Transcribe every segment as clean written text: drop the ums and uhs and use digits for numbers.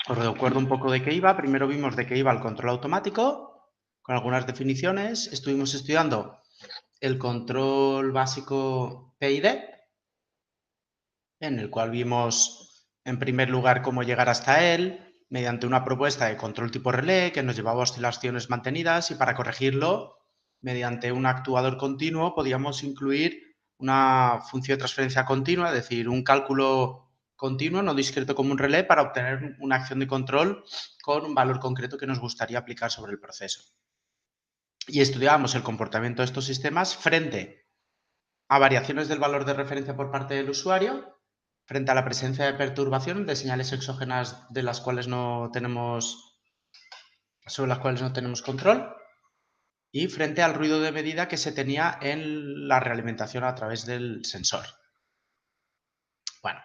Os recuerdo un poco de qué iba. Primero vimos de qué iba el control automático, con algunas definiciones. Estuvimos estudiando el control básico PID, en el cual vimos, en primer lugar, cómo llegar hasta él, mediante una propuesta de control tipo relé que nos llevaba a oscilaciones mantenidas, y para corregirlo, mediante un actuador continuo, podíamos incluir una función de transferencia continua, es decir, un cálculo continuo, no discreto como un relé, para obtener una acción de control con un valor concreto que nos gustaría aplicar sobre el proceso. Y estudiábamos el comportamiento de estos sistemas frente a variaciones del valor de referencia por parte del usuario, frente a la presencia de perturbación de señales exógenas sobre las cuales no tenemos control, y frente al ruido de medida que se tenía en la realimentación a través del sensor. Bueno,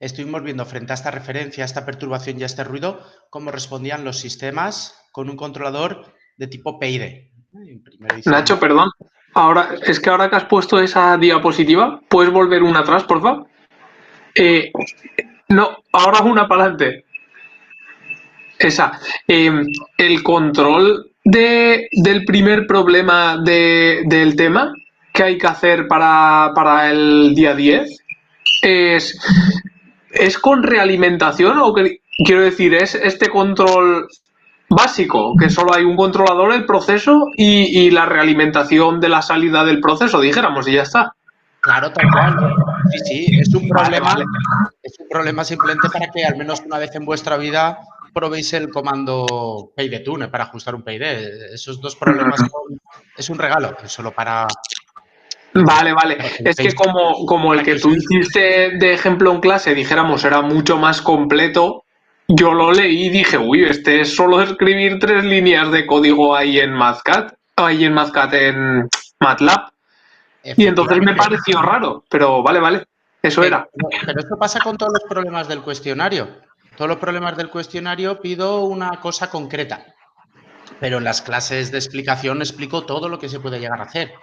estuvimos viendo frente a esta referencia, a esta perturbación y a este ruido, cómo respondían los sistemas con un controlador de tipo PID. Nacho, perdón. Ahora que has puesto esa diapositiva, ¿puedes volver una atrás, por favor? No, ahora una para adelante. Esa. El control del primer problema del tema que hay que hacer para el día 10 es con realimentación, o quiero decir, es este control básico, que solo hay un controlador del proceso y la realimentación de la salida del proceso, dijéramos, y ya está. Claro, tal cual. Sí, es un problema. Vale. Es un problema simplemente para que al menos una vez en vuestra vida probéis el comando PIDTune para ajustar un PID. Esos dos problemas es un regalo, solo para... Vale. Es que como el que tú hiciste de ejemplo en clase, dijéramos, era mucho más completo, yo lo leí y dije, uy, este es solo escribir 3 líneas de código ahí en MathCAD, en MATLAB. Y entonces me pareció raro, pero vale, eso era. Pero esto pasa con todos los problemas del cuestionario. Todos los problemas del cuestionario pido una cosa concreta, pero en las clases de explicación explico todo lo que se puede llegar a hacer.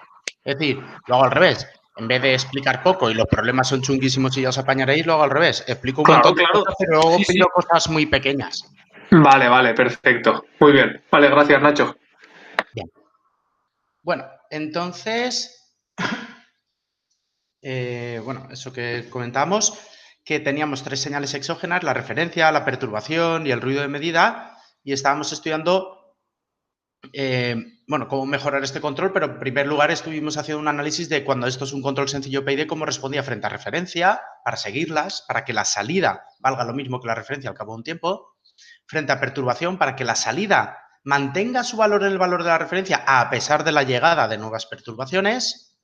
Es decir, lo hago al revés. En vez de explicar poco y los problemas son chunguísimos y ya os apañaréis, lo hago al revés. Explico un montón de cosas, pero luego pido cosas muy pequeñas. Vale, perfecto. Muy bien. Vale, gracias, Nacho. Bien. Bueno, entonces, eso que comentamos, que teníamos 3 señales exógenas: la referencia, la perturbación y el ruido de medida, y estábamos estudiando cómo mejorar este control, pero en primer lugar estuvimos haciendo un análisis de cuando esto es un control sencillo PID, cómo respondía frente a referencia, para seguirlas, para que la salida valga lo mismo que la referencia al cabo de un tiempo, frente a perturbación, para que la salida mantenga su valor en el valor de la referencia a pesar de la llegada de nuevas perturbaciones,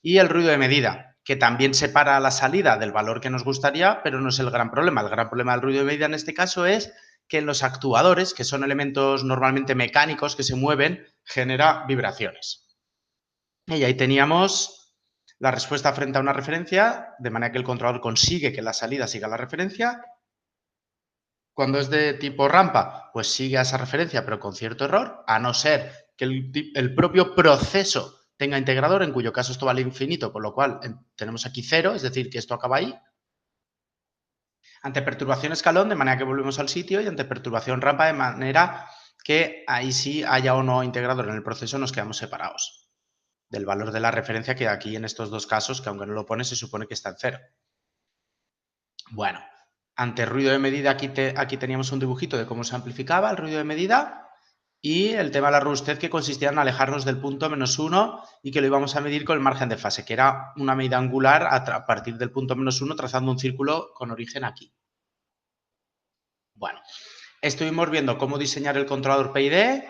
y el ruido de medida, que también separa la salida del valor que nos gustaría, pero no es el gran problema. El gran problema del ruido de medida en este caso es que en los actuadores, que son elementos normalmente mecánicos que se mueven, genera vibraciones. Y ahí teníamos la respuesta frente a una referencia, de manera que el controlador consigue que la salida siga la referencia. Cuando es de tipo rampa, pues sigue a esa referencia, pero con cierto error, a no ser que el propio proceso tenga integrador, en cuyo caso esto vale infinito, con lo cual tenemos aquí 0, es decir, que esto acaba ahí. Ante perturbación escalón, de manera que volvemos al sitio, y ante perturbación rampa, de manera que ahí sí haya o no integrador en el proceso, nos quedamos separados del valor de la referencia, que aquí en estos dos casos, que aunque no lo pone, se supone que está en 0. Bueno, ante ruido de medida, aquí teníamos un dibujito de cómo se amplificaba el ruido de medida, y el tema de la robustez, que consistía en alejarnos del punto -1 y que lo íbamos a medir con el margen de fase, que era una medida angular a partir del punto -1, trazando un círculo con origen aquí. Bueno, estuvimos viendo cómo diseñar el controlador PID,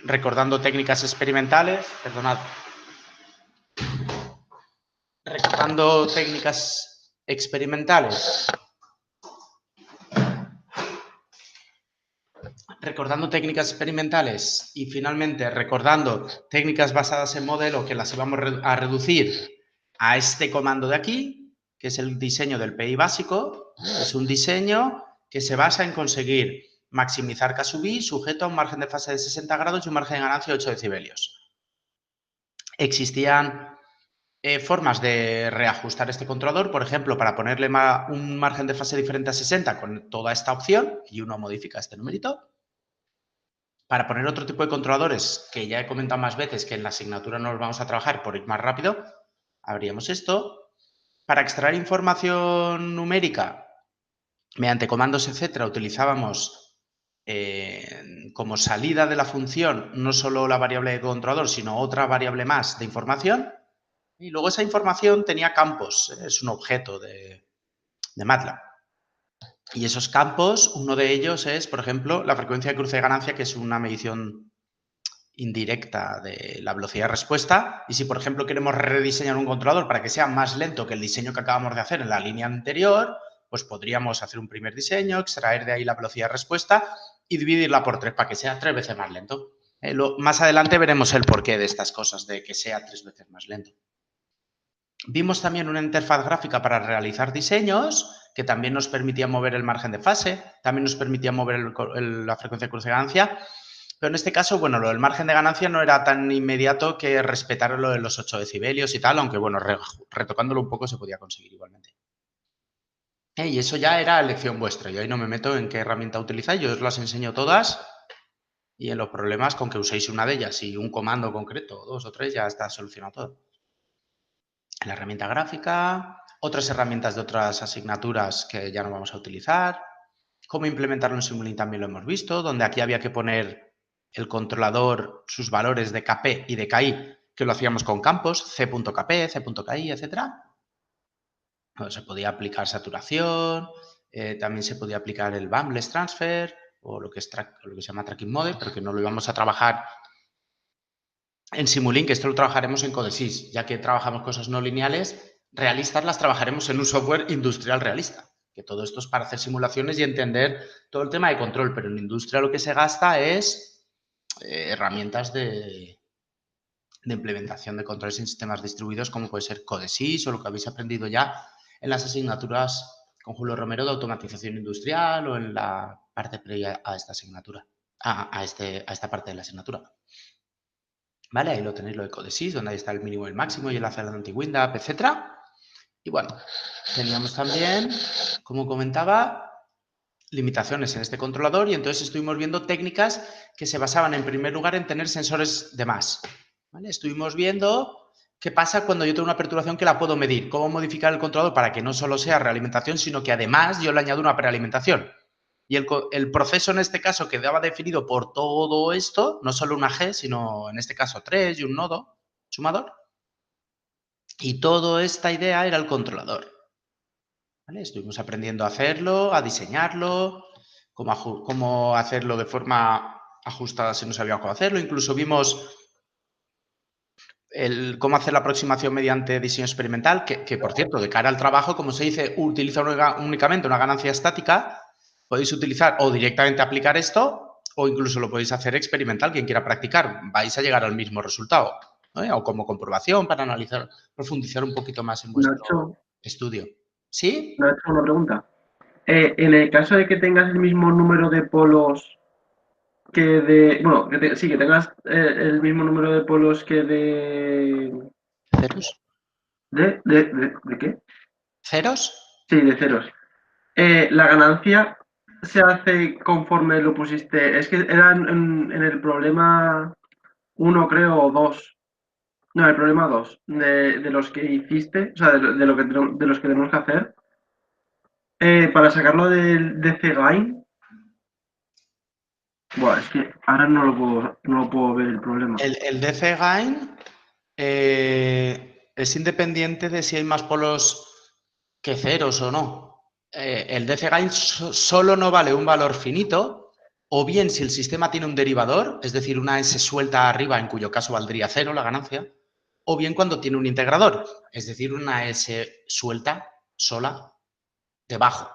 recordando técnicas experimentales, y finalmente recordando técnicas basadas en modelo, que las íbamos a reducir a este comando de aquí, que es el diseño del PI básico. Es un diseño que se basa en conseguir maximizar K sub i sujeto a un margen de fase de 60 grados y un margen de ganancia de 8 decibelios. Existían formas de reajustar este controlador, por ejemplo, para ponerle un margen de fase diferente a 60 con toda esta opción, y uno modifica este numerito. Para poner otro tipo de controladores, que ya he comentado más veces que en la asignatura no los vamos a trabajar por ir más rápido, abríamos esto. Para extraer información numérica, mediante comandos, etcétera, utilizábamos como salida de la función no solo la variable de controlador, sino otra variable más de información. Y luego esa información tenía campos, es un objeto de MATLAB. Y esos campos, uno de ellos es, por ejemplo, la frecuencia de cruce de ganancia, que es una medición indirecta de la velocidad de respuesta. Y si, por ejemplo, queremos rediseñar un controlador para que sea más lento que el diseño que acabamos de hacer en la línea anterior, pues podríamos hacer un primer diseño, extraer de ahí la velocidad de respuesta y dividirla por 3 para que sea 3 veces más lento. Más adelante veremos el porqué de estas cosas, de que sea 3 veces más lento. Vimos también una interfaz gráfica para realizar diseños que también nos permitía mover el margen de fase, también nos permitía mover la frecuencia de cruce de ganancia, pero en este caso, bueno, lo del margen de ganancia no era tan inmediato que respetar lo de los 8 decibelios y tal, aunque bueno, retocándolo un poco se podía conseguir igualmente. Y eso ya era elección vuestra, yo ahí no me meto en qué herramienta utilizáis, yo os las enseño todas y en los problemas con que uséis una de ellas y un comando concreto, 2 o 3, ya está solucionado todo. La herramienta gráfica, otras herramientas de otras asignaturas que ya no vamos a utilizar, cómo implementarlo en Simulink también lo hemos visto, donde aquí había que poner el controlador, sus valores de KP y de KI, que lo hacíamos con campos, C.KP, C.KI, etc. Bueno, se podía aplicar saturación, también se podía aplicar el Bumbless Transfer o lo que se llama Tracking Mode, pero que no lo íbamos a trabajar en Simulink. Esto lo trabajaremos en Codesys, ya que trabajamos cosas no lineales, realistas las trabajaremos en un software industrial realista, que todo esto es para hacer simulaciones y entender todo el tema de control, pero en industria lo que se gasta es herramientas de implementación de controles en sistemas distribuidos, como puede ser Codesys o lo que habéis aprendido ya en las asignaturas con Julio Romero de automatización industrial o en la parte previa a esta asignatura, a esta parte de la asignatura. ¿Vale? Ahí lo tenéis, lo de Codesys, donde ahí está el mínimo y el máximo y el enlace al anti-WinDAP, etcétera. Y bueno, teníamos también, como comentaba, limitaciones en este controlador y entonces estuvimos viendo técnicas que se basaban en primer lugar en tener sensores de más. ¿Vale? Estuvimos viendo qué pasa cuando yo tengo una perturbación que la puedo medir, cómo modificar el controlador para que no solo sea realimentación, sino que además yo le añado una prealimentación. Y el proceso en este caso quedaba definido por todo esto, no solo una G, sino en este caso 3 y un nodo sumador. Y toda esta idea era el controlador. ¿Vale? Estuvimos aprendiendo a hacerlo, a diseñarlo, cómo hacerlo de forma ajustada si no sabíamos cómo hacerlo. Incluso vimos cómo hacer la aproximación mediante diseño experimental, que por cierto, de cara al trabajo, como se dice, utiliza únicamente una ganancia estática. Podéis utilizar o directamente aplicar esto o incluso lo podéis hacer experimental, quien quiera practicar. Vais a llegar al mismo resultado, ¿no? O como comprobación para analizar, profundizar un poquito más en vuestro estudio. ¿Sí? Nacho, una pregunta. En el caso de que tengas el mismo número de polos que de... Bueno, sí, que tengas el mismo número de polos que de... ¿Ceros? ¿De qué? ¿Ceros? Sí, de ceros. La ganancia se hace conforme lo pusiste. Es que era en el problema 1, creo, o 2. No, el problema 2. De los que hiciste, o sea, de los que tenemos que hacer. Para sacarlo del DC-Gain. Buah, es que ahora no lo puedo ver el problema. El DC-Gain es independiente de si hay más polos que ceros o no. El DC-Gain solo no vale un valor finito, o bien si el sistema tiene un derivador, es decir, una S suelta arriba, en cuyo caso valdría 0 la ganancia, o bien cuando tiene un integrador, es decir, una S suelta sola debajo,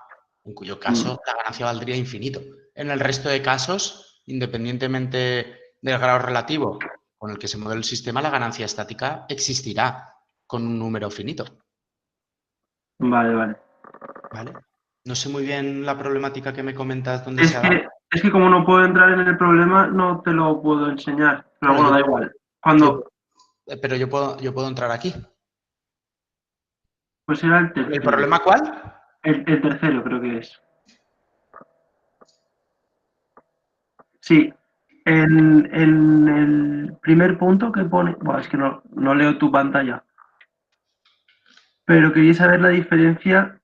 en cuyo caso la ganancia valdría infinito. En el resto de casos, independientemente del grado relativo con el que se mueve el sistema, la ganancia estática existirá con un número finito. Vale. ¿Vale? No sé muy bien la problemática que me comentas dónde se ha dado. Es que como no puedo entrar en el problema, no te lo puedo enseñar. Pero bueno, da igual. Pero yo puedo entrar aquí. Pues era el ¿El tercero. problema cuál? El tercero creo que es. Sí. En el primer punto que pone... Bueno, es que no leo tu pantalla. Pero quería saber la diferencia...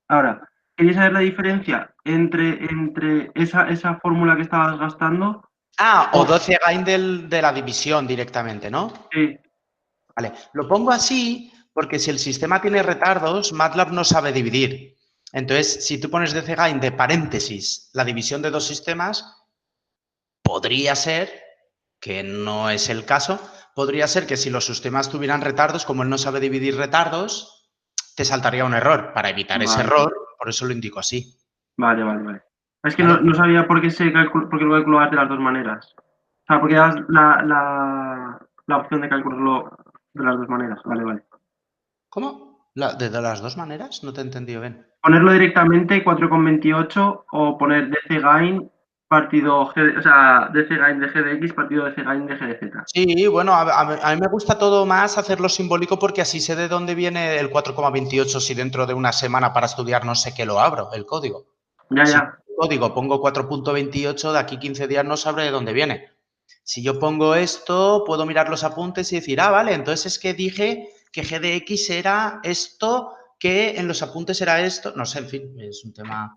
Ahora, quería saber la diferencia entre esa fórmula que estabas gastando. Ah, o o- 12 gain de la división directamente, ¿no? Sí, Vale, lo pongo así porque si el sistema tiene retardos, MATLAB no sabe dividir. Entonces, si tú pones dcgain de paréntesis la división de dos sistemas, podría ser, que no es el caso, podría ser que si los sistemas tuvieran retardos, como él no sabe dividir retardos, te saltaría un error. Para evitar ese vale, error, por eso lo indico así. vale. Es que ¿Vale? no sabía por qué por qué lo calculabas de las dos maneras. O sea, porque das la opción de calcularlo de las dos maneras. Vale. ¿Cómo? ¿De las dos maneras? No te he entendido bien. Ponerlo directamente 4,28 o poner dcgain partido G, o sea, dcgain de G de X partido dcgain de G de Z. Sí, bueno, a mí me gusta todo más hacerlo simbólico porque así sé de dónde viene el 4,28 si dentro de una semana para estudiar no sé qué lo abro, el código. Si Ya. el código pongo 4,28, de aquí 15 días no sabré de dónde viene. Si yo pongo esto, puedo mirar los apuntes y decir, ah, vale, entonces es que dije que G de X era esto, que en los apuntes era esto. No sé, en fin, es un tema...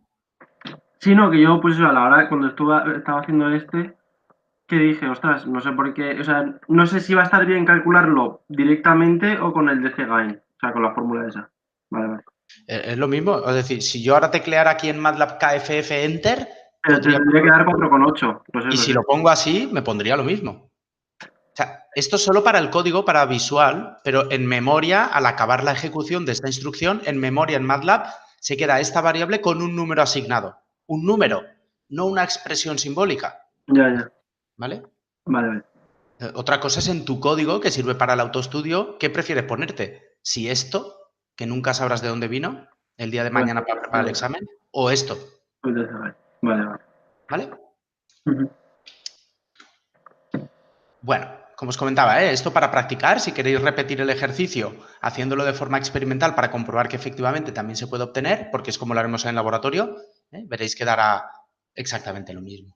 Sí, no, que yo, pues eso, a la hora cuando estaba haciendo que dije, ostras, no sé por qué, o sea, no sé si va a estar bien calcularlo directamente o con el dcgain, o sea, con la fórmula esa. Vale. Es lo mismo, es decir, si yo ahora tecleara aquí en MATLAB KFF Enter, Pero te podría... tendría que dar 4,8, pues Y eso si sí. lo pongo así, me pondría lo mismo. O sea, esto es solo para el código, para visual, pero en memoria, al acabar la ejecución de esta instrucción, en memoria en MATLAB, se queda esta variable con un número asignado. Un número, no una expresión simbólica. Ya. ¿Vale? Vale. Otra cosa es en tu código, que sirve para el autoestudio, ¿qué prefieres ponerte? Si esto, que nunca sabrás de dónde vino, el día de Pues, mañana para preparar el examen, o esto. pues dcgain. Vale. ¿Vale? Ujú. Bueno, como os comentaba, esto para practicar, si queréis repetir el ejercicio haciéndolo de forma experimental para comprobar que efectivamente también se puede obtener, porque es como lo haremos en el laboratorio, veréis que dará exactamente lo mismo.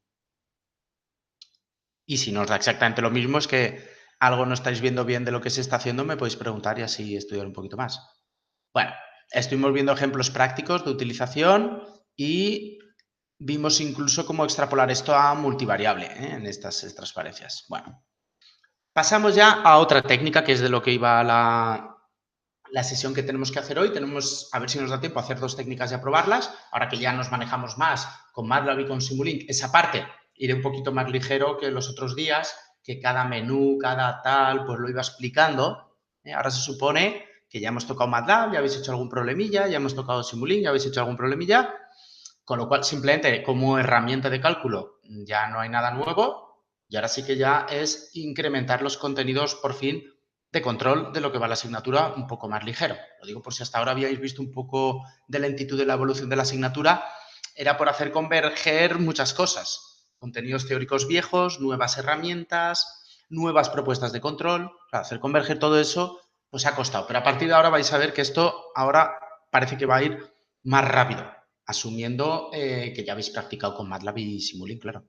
Y si no os da exactamente lo mismo, es que algo no estáis viendo bien de lo que se está haciendo, me podéis preguntar y así estudiar un poquito más. Bueno, estuvimos viendo ejemplos prácticos de utilización y vimos incluso cómo extrapolar esto a multivariable en estas transparencias. Bueno. Pasamos ya a otra técnica, que es de lo que iba la sesión que tenemos que hacer hoy. Tenemos, a ver si nos da tiempo, a hacer dos técnicas y aprobarlas. Ahora que ya nos manejamos más con MATLAB y con Simulink, esa parte iré un poquito más ligero que los otros días, que cada menú, cada tal, pues lo iba explicando. Ahora se supone que ya hemos tocado MATLAB, ya habéis hecho algún problemilla, ya hemos tocado Simulink, ya habéis hecho algún problemilla, con lo cual simplemente como herramienta de cálculo ya no hay nada nuevo. Y ahora sí que ya es incrementar los contenidos, por fin, de control de lo que va la asignatura un poco más ligero. Lo digo por si hasta ahora habíais visto un poco de lentitud de la evolución de la asignatura, era por hacer converger muchas cosas. Contenidos teóricos viejos, nuevas herramientas, nuevas propuestas de control. Para hacer converger todo eso, pues ha costado. Pero a partir de ahora vais a ver que esto ahora parece que va a ir más rápido, asumiendo que ya habéis practicado con MATLAB y Simulink, claro.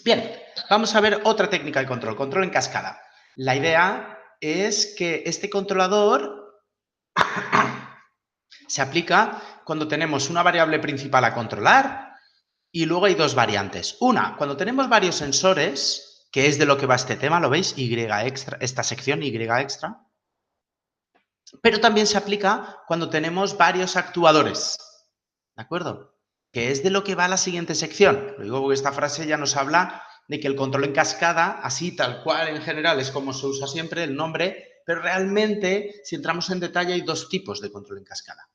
Bien, vamos a ver otra técnica de control en cascada. La idea es que este controlador se aplica cuando tenemos una variable principal a controlar y luego hay dos variantes. Una, cuando tenemos varios sensores, que es de lo que va este tema, ¿lo veis? Y extra, esta sección Y extra. Pero también se aplica cuando tenemos varios actuadores, ¿de acuerdo? Que es de lo que va la siguiente sección. Lo digo porque esta frase ya nos habla de que el control en cascada, así tal cual en general es como se usa siempre el nombre, pero realmente, si entramos en detalle, hay dos tipos de control en cascada.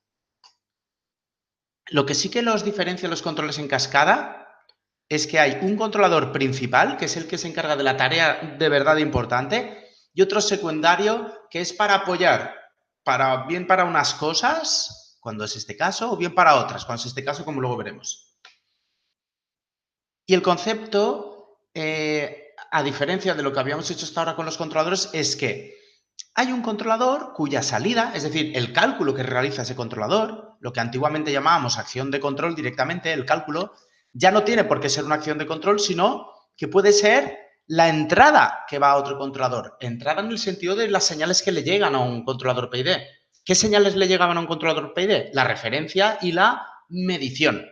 Lo que sí que los diferencia los controles en cascada es que hay un controlador principal, que es el que se encarga de la tarea de verdad importante, y otro secundario, que es para apoyar, bien para unas cosas, cuando es este caso, o bien para otras, cuando es este caso, como luego veremos. Y el concepto, a diferencia de lo que habíamos hecho hasta ahora con los controladores, es que hay un controlador cuya salida, es decir, el cálculo que realiza ese controlador, lo que antiguamente llamábamos acción de control directamente, el cálculo, ya no tiene por qué ser una acción de control, sino que puede ser la entrada que va a otro controlador. Entrada en el sentido de las señales que le llegan a un controlador PID. ¿Qué señales le llegaban a un controlador PID? La referencia y la medición.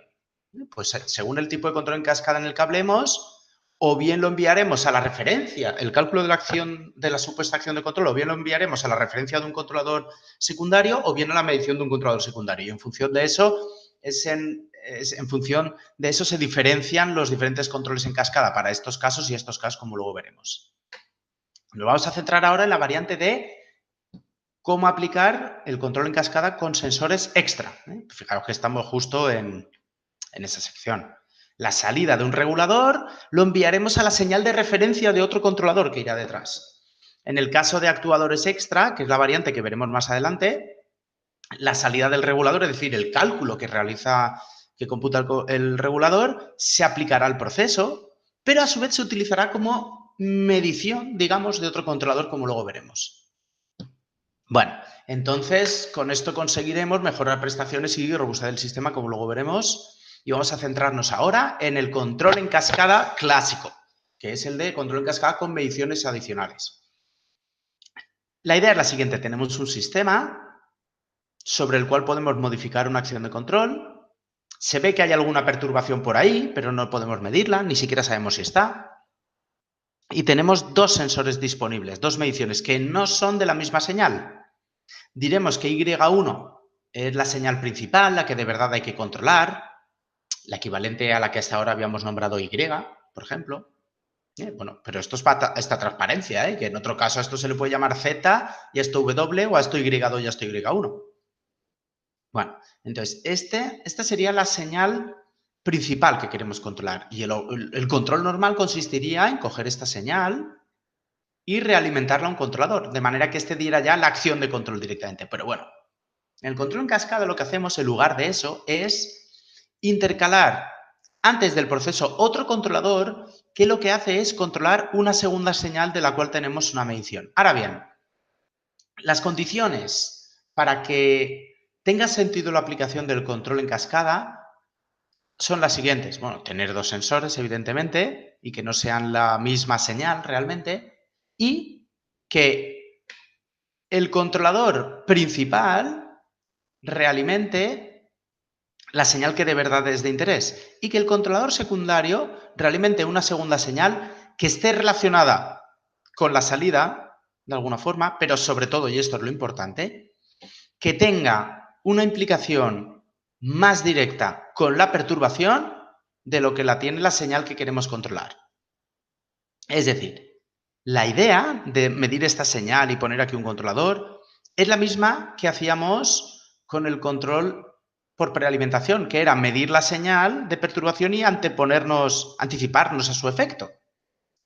Pues según el tipo de control en cascada en el que hablemos, o bien lo enviaremos a la referencia, el cálculo de la acción, de la supuesta acción de control, o bien lo enviaremos a la referencia de un controlador secundario, o bien a la medición de un controlador secundario. Y en función de eso, en función de eso se diferencian los diferentes controles en cascada para estos casos y estos casos, como luego veremos. Nos vamos a centrar ahora en la variante de cómo aplicar el control en cascada con sensores extra. Fijaros que estamos justo en esa sección. La salida de un regulador lo enviaremos a la señal de referencia de otro controlador que irá detrás. En el caso de actuadores extra, que es la variante que veremos más adelante, la salida del regulador, es decir, el cálculo que computa el regulador, se aplicará al proceso, pero a su vez se utilizará como medición, digamos, de otro controlador, como luego veremos. Bueno, entonces con esto conseguiremos mejorar prestaciones y robustez del sistema, como luego veremos. Y vamos a centrarnos ahora en el control en cascada clásico, que es el de control en cascada con mediciones adicionales. La idea es la siguiente. Tenemos un sistema sobre el cual podemos modificar una acción de control. Se ve que hay alguna perturbación por ahí, pero no podemos medirla, ni siquiera sabemos si está. Y tenemos dos sensores disponibles, dos mediciones que no son de la misma señal. Diremos que Y1 es la señal principal, la que de verdad hay que controlar, la equivalente a la que hasta ahora habíamos nombrado Y, por ejemplo. Bueno, pero esto es para esta transparencia, que en otro caso a esto se le puede llamar Z y a esto W o a esto Y2 y a esto Y1. Bueno, entonces esta sería la señal principal que queremos controlar y el control normal consistiría en coger esta señal y realimentarla a un controlador, de manera que este diera ya la acción de control directamente. Pero bueno, en el control en cascada lo que hacemos en lugar de eso es intercalar antes del proceso otro controlador que lo que hace es controlar una segunda señal de la cual tenemos una medición. Ahora bien, las condiciones para que tenga sentido la aplicación del control en cascada son las siguientes. Bueno, tener dos sensores, evidentemente, y que no sean la misma señal realmente, y que el controlador principal realimente la señal que de verdad es de interés y que el controlador secundario realimente una segunda señal que esté relacionada con la salida, de alguna forma, pero sobre todo, y esto es lo importante, que tenga una implicación más directa con la perturbación de lo que la tiene la señal que queremos controlar. Es decir, la idea de medir esta señal y poner aquí un controlador es la misma que hacíamos con el control por prealimentación, que era medir la señal de perturbación y anticiparnos a su efecto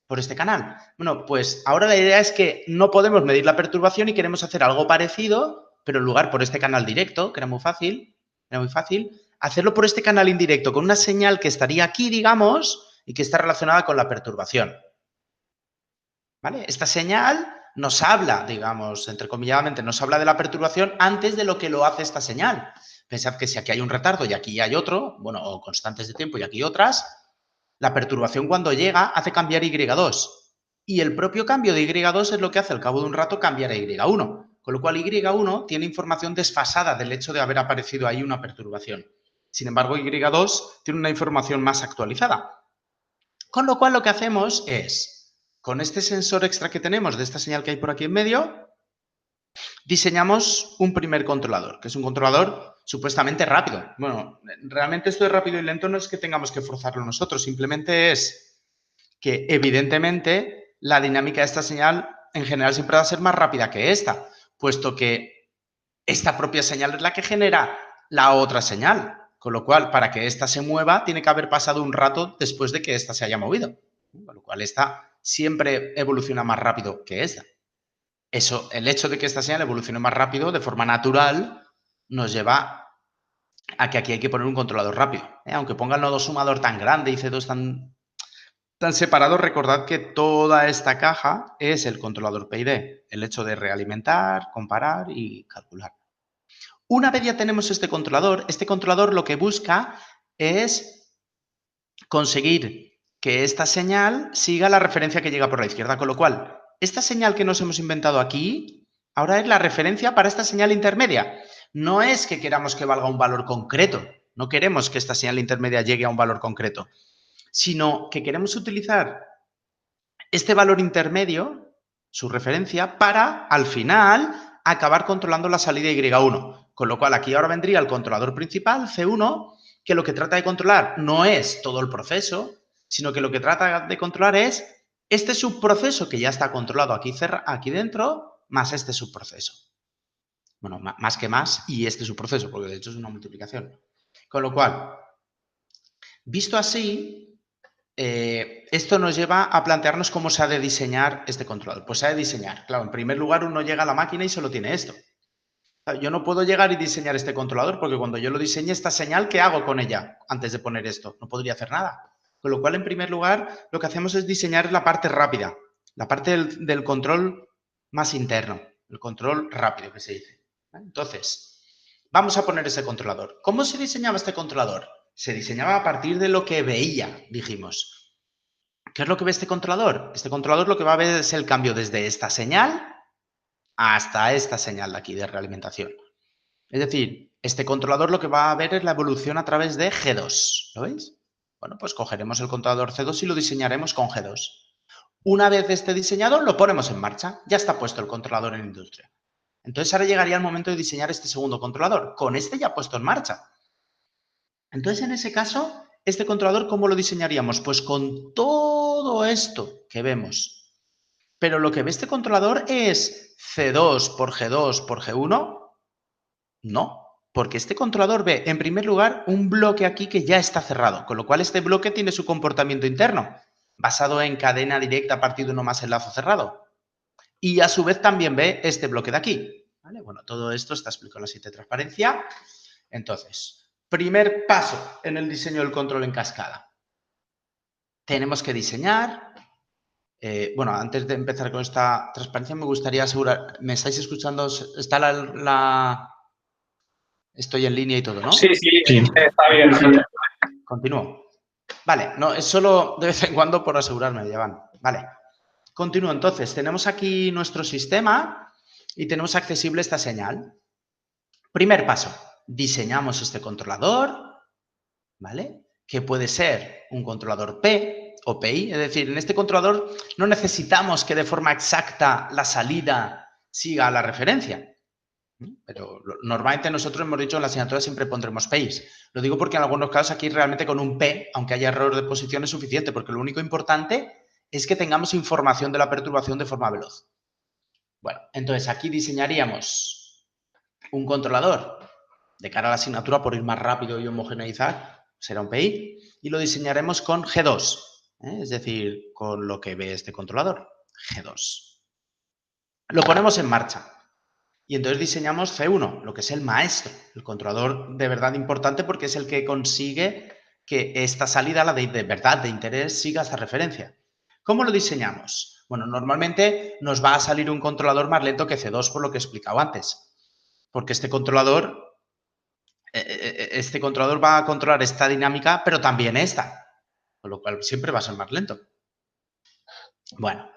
por este canal. Bueno, pues ahora la idea es que no podemos medir la perturbación y queremos hacer algo parecido, pero en lugar por este canal directo, que era muy fácil, hacerlo por este canal indirecto, con una señal que estaría aquí, digamos, y que está relacionada con la perturbación. ¿Vale? Esta señal nos habla, digamos, entrecomilladamente, nos habla de la perturbación antes de lo que lo hace esta señal. Pensad que si aquí hay un retardo y aquí hay otro, bueno, o constantes de tiempo y aquí otras, la perturbación cuando llega hace cambiar Y2. Y el propio cambio de Y2 es lo que hace al cabo de un rato cambiar a Y1. Con lo cual Y1 tiene información desfasada del hecho de haber aparecido ahí una perturbación. Sin embargo, Y2 tiene una información más actualizada. Con lo cual lo que hacemos es, con este sensor extra que tenemos de esta señal que hay por aquí en medio, diseñamos un primer controlador, que es un controlador supuestamente rápido. Bueno, realmente esto de rápido y lento no es que tengamos que forzarlo nosotros, simplemente es que evidentemente la dinámica de esta señal en general siempre va a ser más rápida que esta, puesto que esta propia señal es la que genera la otra señal. Con lo cual, para que ésta se mueva, tiene que haber pasado un rato después de que ésta se haya movido. Con lo cual, esta siempre evoluciona más rápido que esta. Eso, el hecho de que esta señal evolucione más rápido, de forma natural, nos lleva a que aquí hay que poner un controlador rápido. Aunque ponga el nodo sumador tan grande y C2 tan Tan separado, recordad que toda esta caja es el controlador PID, el hecho de realimentar, comparar y calcular. Una vez ya tenemos este controlador lo que busca es conseguir que esta señal siga la referencia que llega por la izquierda, con lo cual, esta señal que nos hemos inventado aquí, ahora es la referencia para esta señal intermedia. No es que queramos que valga un valor concreto, no queremos que esta señal intermedia llegue a un valor concreto, sino que queremos utilizar este valor intermedio, su referencia, para, al final, acabar controlando la salida Y1. Con lo cual, aquí ahora vendría el controlador principal, C1, que lo que trata de controlar no es todo el proceso, sino que lo que trata de controlar es este subproceso que ya está controlado aquí dentro, más este subproceso. Bueno, más que más, y este subproceso, porque de hecho es una multiplicación. Con lo cual, visto así, esto nos lleva a plantearnos cómo se ha de diseñar este controlador. Pues se ha de diseñar. Claro, en primer lugar, uno llega a la máquina y solo tiene esto. Yo no puedo llegar y diseñar este controlador porque cuando yo lo diseñe, esta señal, ¿qué hago con ella antes de poner esto? No podría hacer nada. Con lo cual, en primer lugar, lo que hacemos es diseñar la parte rápida, la parte del control más interno, el control rápido que se dice. Entonces, vamos a poner ese controlador. ¿Cómo se diseñaba este controlador? Se diseñaba a partir de lo que veía, dijimos. ¿Qué es lo que ve este controlador? Este controlador lo que va a ver es el cambio desde esta señal hasta esta señal de aquí de realimentación. Es decir, este controlador lo que va a ver es la evolución a través de G2. ¿Lo veis? Bueno, pues cogeremos el controlador C2 y lo diseñaremos con G2. Una vez esté diseñado, lo ponemos en marcha. Ya está puesto el controlador en industria. Entonces ahora llegaría el momento de diseñar este segundo controlador, con este ya puesto en marcha. Entonces, en ese caso, este controlador, ¿cómo lo diseñaríamos? Pues con todo esto que vemos. Pero lo que ve este controlador es C2 por G2 por G1. No, porque este controlador ve, en primer lugar, un bloque aquí que ya está cerrado, con lo cual este bloque tiene su comportamiento interno, basado en cadena directa a partir de uno más enlazo cerrado. Y a su vez también ve este bloque de aquí. ¿Vale? Bueno, todo esto está explicado en la siguiente transparencia. Entonces, primer paso en el diseño del control en cascada. Tenemos que diseñar. Bueno, antes de empezar con esta transparencia, me gustaría asegurar. ¿Me estáis escuchando? ¿Está Estoy en línea y todo, ¿no? Sí, está bien. Continúo. Vale, no, es solo de vez en cuando por asegurarme, ya van. Vale. Continúo. Entonces, tenemos aquí nuestro sistema y tenemos accesible esta señal. Primer paso. Diseñamos este controlador, ¿vale? Que puede ser un controlador P o PI. Es decir, en este controlador no necesitamos que de forma exacta la salida siga la referencia. Pero normalmente nosotros hemos dicho en la asignatura siempre pondremos PIs. Lo digo porque en algunos casos aquí realmente con un P, aunque haya error de posición, es suficiente, porque lo único importante es que tengamos información de la perturbación de forma veloz. Bueno, entonces aquí diseñaríamos un controlador de cara a la asignatura por ir más rápido y homogeneizar, será un PI, y lo diseñaremos con G2, es decir, con lo que ve este controlador, G2. Lo ponemos en marcha. Y entonces diseñamos C1, lo que es el maestro, el controlador de verdad importante porque es el que consigue que esta salida, la de verdad, de interés, siga esta referencia. ¿Cómo lo diseñamos? Bueno, normalmente nos va a salir un controlador más lento que C2 por lo que he explicado antes. Porque este controlador va a controlar esta dinámica, pero también esta. Con lo cual siempre va a ser más lento. Bueno,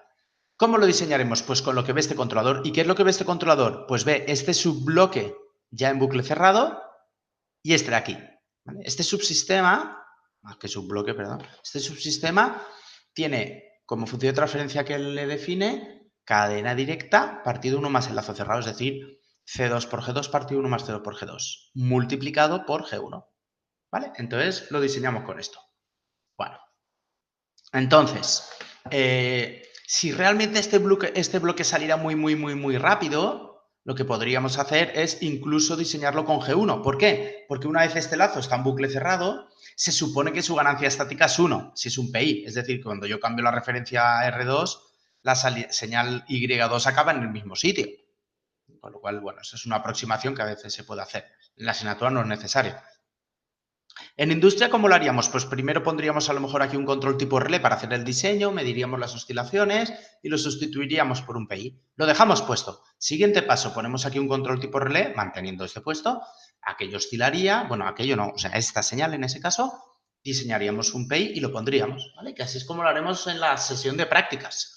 ¿cómo lo diseñaremos? Pues con lo que ve este controlador. ¿Y qué es lo que ve este controlador? Pues ve este subbloque ya en bucle cerrado y este de aquí. ¿Vale? Este subsistema, más que subbloque, perdón, este subsistema tiene como función de transferencia que le define cadena directa partido 1 más enlazo cerrado, es decir, C2 por G2 partido 1 más C2 por G2, multiplicado por G1. ¿Vale? Entonces lo diseñamos con esto. Bueno, entonces, si realmente este bloque saliera muy rápido, lo que podríamos hacer es incluso diseñarlo con G1. ¿Por qué? Porque una vez este lazo está en bucle cerrado, se supone que su ganancia estática es 1, si es un PI. Es decir, que cuando yo cambio la referencia a R2, la señal Y2 acaba en el mismo sitio. Con lo cual, bueno, eso es una aproximación que a veces se puede hacer. En la asignatura no es necesario. En industria, ¿cómo lo haríamos? Pues primero pondríamos a lo mejor aquí un control tipo relé para hacer el diseño, mediríamos las oscilaciones y lo sustituiríamos por un PI. Lo dejamos puesto. Siguiente paso, ponemos aquí un control tipo relé, manteniendo este puesto. Aquello oscilaría, bueno, aquello no, o sea, esta señal en ese caso, diseñaríamos un PI y lo pondríamos, ¿vale? Que así es como lo haremos en la sesión de prácticas.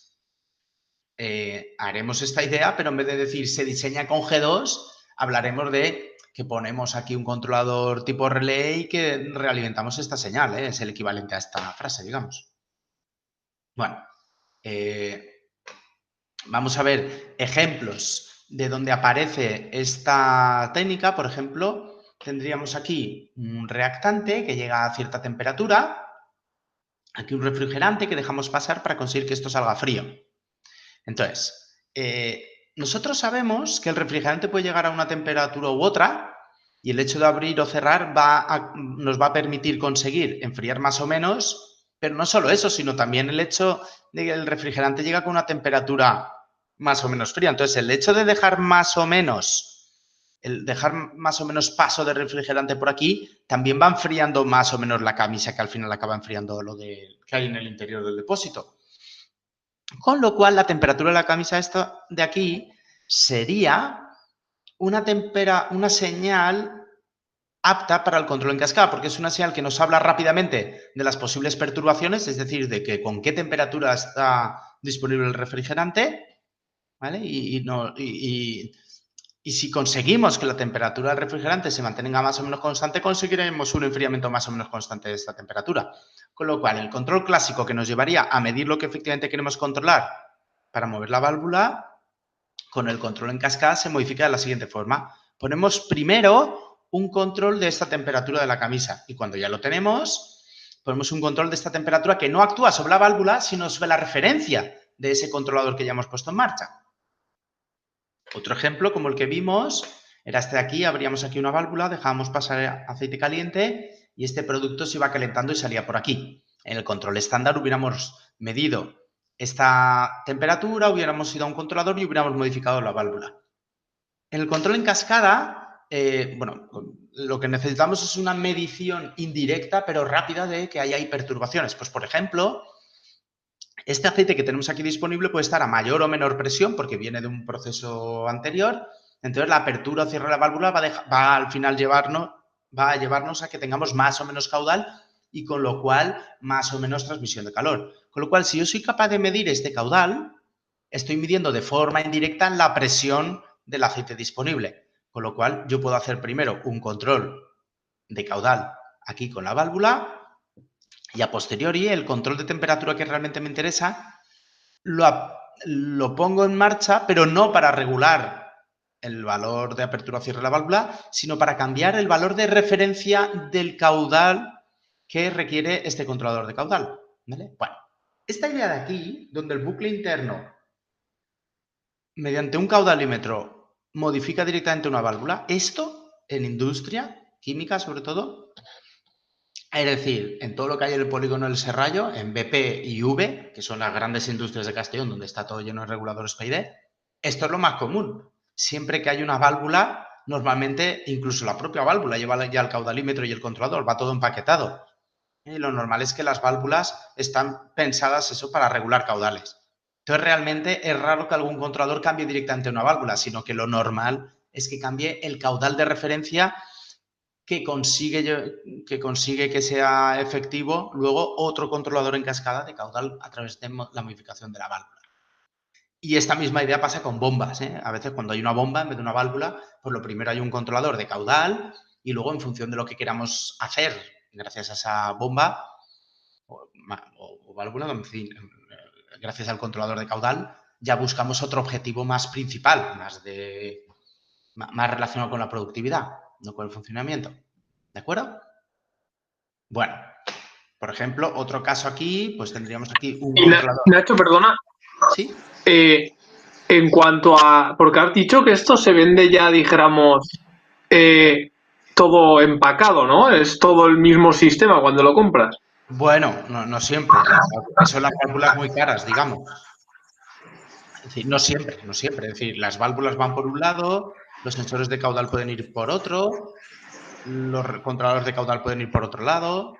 Haremos esta idea, pero en vez de decir se diseña con G2, hablaremos de que ponemos aquí un controlador tipo relé y que realimentamos esta señal, ¿eh? Es el equivalente a esta frase, digamos. Bueno, vamos a ver ejemplos de donde aparece esta técnica. Por ejemplo, tendríamos aquí un reactante que llega a cierta temperatura, aquí un refrigerante que dejamos pasar para conseguir que esto salga frío. Entonces, nosotros sabemos que el refrigerante puede llegar a una temperatura u otra y el hecho de abrir o cerrar nos va a permitir conseguir enfriar más o menos, pero no solo eso, sino también el hecho de que el refrigerante llega con una temperatura más o menos fría. Entonces, el hecho de dejar más o menos paso de refrigerante por aquí, también va enfriando más o menos la camisa, que al final acaba enfriando lo que hay en el interior del depósito. Con lo cual, la temperatura de la camisa esta de aquí sería una señal apta para el control en cascada, porque es una señal que nos habla rápidamente de las posibles perturbaciones, es decir, de que con qué temperatura está disponible el refrigerante, ¿vale? Y si conseguimos que la temperatura del refrigerante se mantenga más o menos constante, conseguiremos un enfriamiento más o menos constante de esta temperatura. Con lo cual, el control clásico que nos llevaría a medir lo que efectivamente queremos controlar para mover la válvula, con el control en cascada se modifica de la siguiente forma. Ponemos primero un control de esta temperatura de la camisa y cuando ya lo tenemos, ponemos un control de esta temperatura que no actúa sobre la válvula, sino sobre la referencia de ese controlador que ya hemos puesto en marcha. Otro ejemplo, como el que vimos, era este de aquí. Abríamos aquí una válvula, dejábamos pasar aceite caliente y este producto se iba calentando y salía por aquí. En el control estándar hubiéramos medido esta temperatura, hubiéramos ido a un controlador y hubiéramos modificado la válvula. En el control en cascada, bueno, lo que necesitamos es una medición indirecta pero rápida de que hay perturbaciones. Pues, por ejemplo, este aceite que tenemos aquí disponible puede estar a mayor o menor presión porque viene de un proceso anterior. Entonces, la apertura o cierre de la válvula va al final va a llevarnos a que tengamos más o menos caudal y con lo cual más o menos transmisión de calor. Con lo cual, si yo soy capaz de medir este caudal, estoy midiendo de forma indirecta la presión del aceite disponible. Con lo cual, yo puedo hacer primero un control de caudal aquí con la válvula y a posteriori el control de temperatura que realmente me interesa lo pongo en marcha, pero no para regular el valor de apertura o cierre de la válvula, sino para cambiar el valor de referencia del caudal que requiere este controlador de caudal, ¿vale? Bueno, esta idea de aquí, donde el bucle interno, mediante un caudalímetro, modifica directamente una válvula, esto en industria, química sobre todo, es decir, en todo lo que hay en el polígono del Serrallo, en BP y V, que son las grandes industrias de Castellón, donde está todo lleno de reguladores PID, esto es lo más común. Siempre que hay una válvula, normalmente incluso la propia válvula lleva ya el caudalímetro y el controlador, va todo empaquetado. Y lo normal es que las válvulas están pensadas eso para regular caudales. Entonces, realmente es raro que algún controlador cambie directamente una válvula, sino que lo normal es que cambie el caudal de referencia que consigue que sea efectivo luego otro controlador en cascada de caudal a través de la modificación de la válvula. Y esta misma idea pasa con bombas, ¿eh? A veces cuando hay una bomba en vez de una válvula, pues lo primero hay un controlador de caudal y luego en función de lo que queramos hacer gracias a esa bomba o válvula, en fin, gracias al controlador de caudal, ya buscamos otro objetivo más principal, más relacionado con la productividad, no con el funcionamiento. ¿De acuerdo? Bueno, por ejemplo, otro caso aquí, pues tendríamos aquí un controlador. Nacho, perdona. ¿Sí? En cuanto a... Porque has dicho que esto se vende ya, dijéramos, todo empacado, ¿no? Es todo el mismo sistema cuando lo compras. Bueno, no siempre. Son las válvulas muy caras, digamos. Es decir, no siempre. Es decir, las válvulas van por un lado, los sensores de caudal pueden ir por otro. los controladores de caudal pueden ir por otro lado.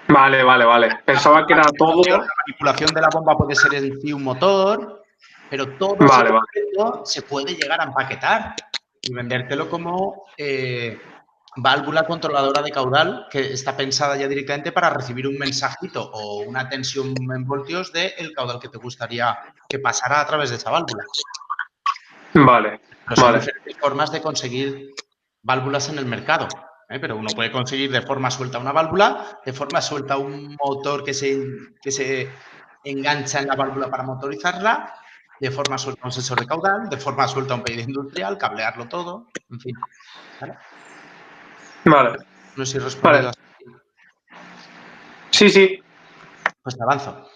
Vale. Pensaba que era todo. La manipulación de la bomba puede ser en sí un motor, pero todo Vale. se puede llegar a empaquetar y vendértelo como válvula controladora de caudal que está pensada ya directamente para recibir un mensajito o una tensión en voltios del caudal que te gustaría que pasara a través de esa válvula. Vale. Pero hay diferentes formas de conseguir válvulas en el mercado. Pero uno puede conseguir de forma suelta una válvula, de forma suelta un motor que se engancha en la válvula para motorizarla, de forma suelta un sensor de caudal, de forma suelta un PID industrial, cablearlo todo, en fin. Vale. No sé si he respondido así. Sí. Pues te avanzo.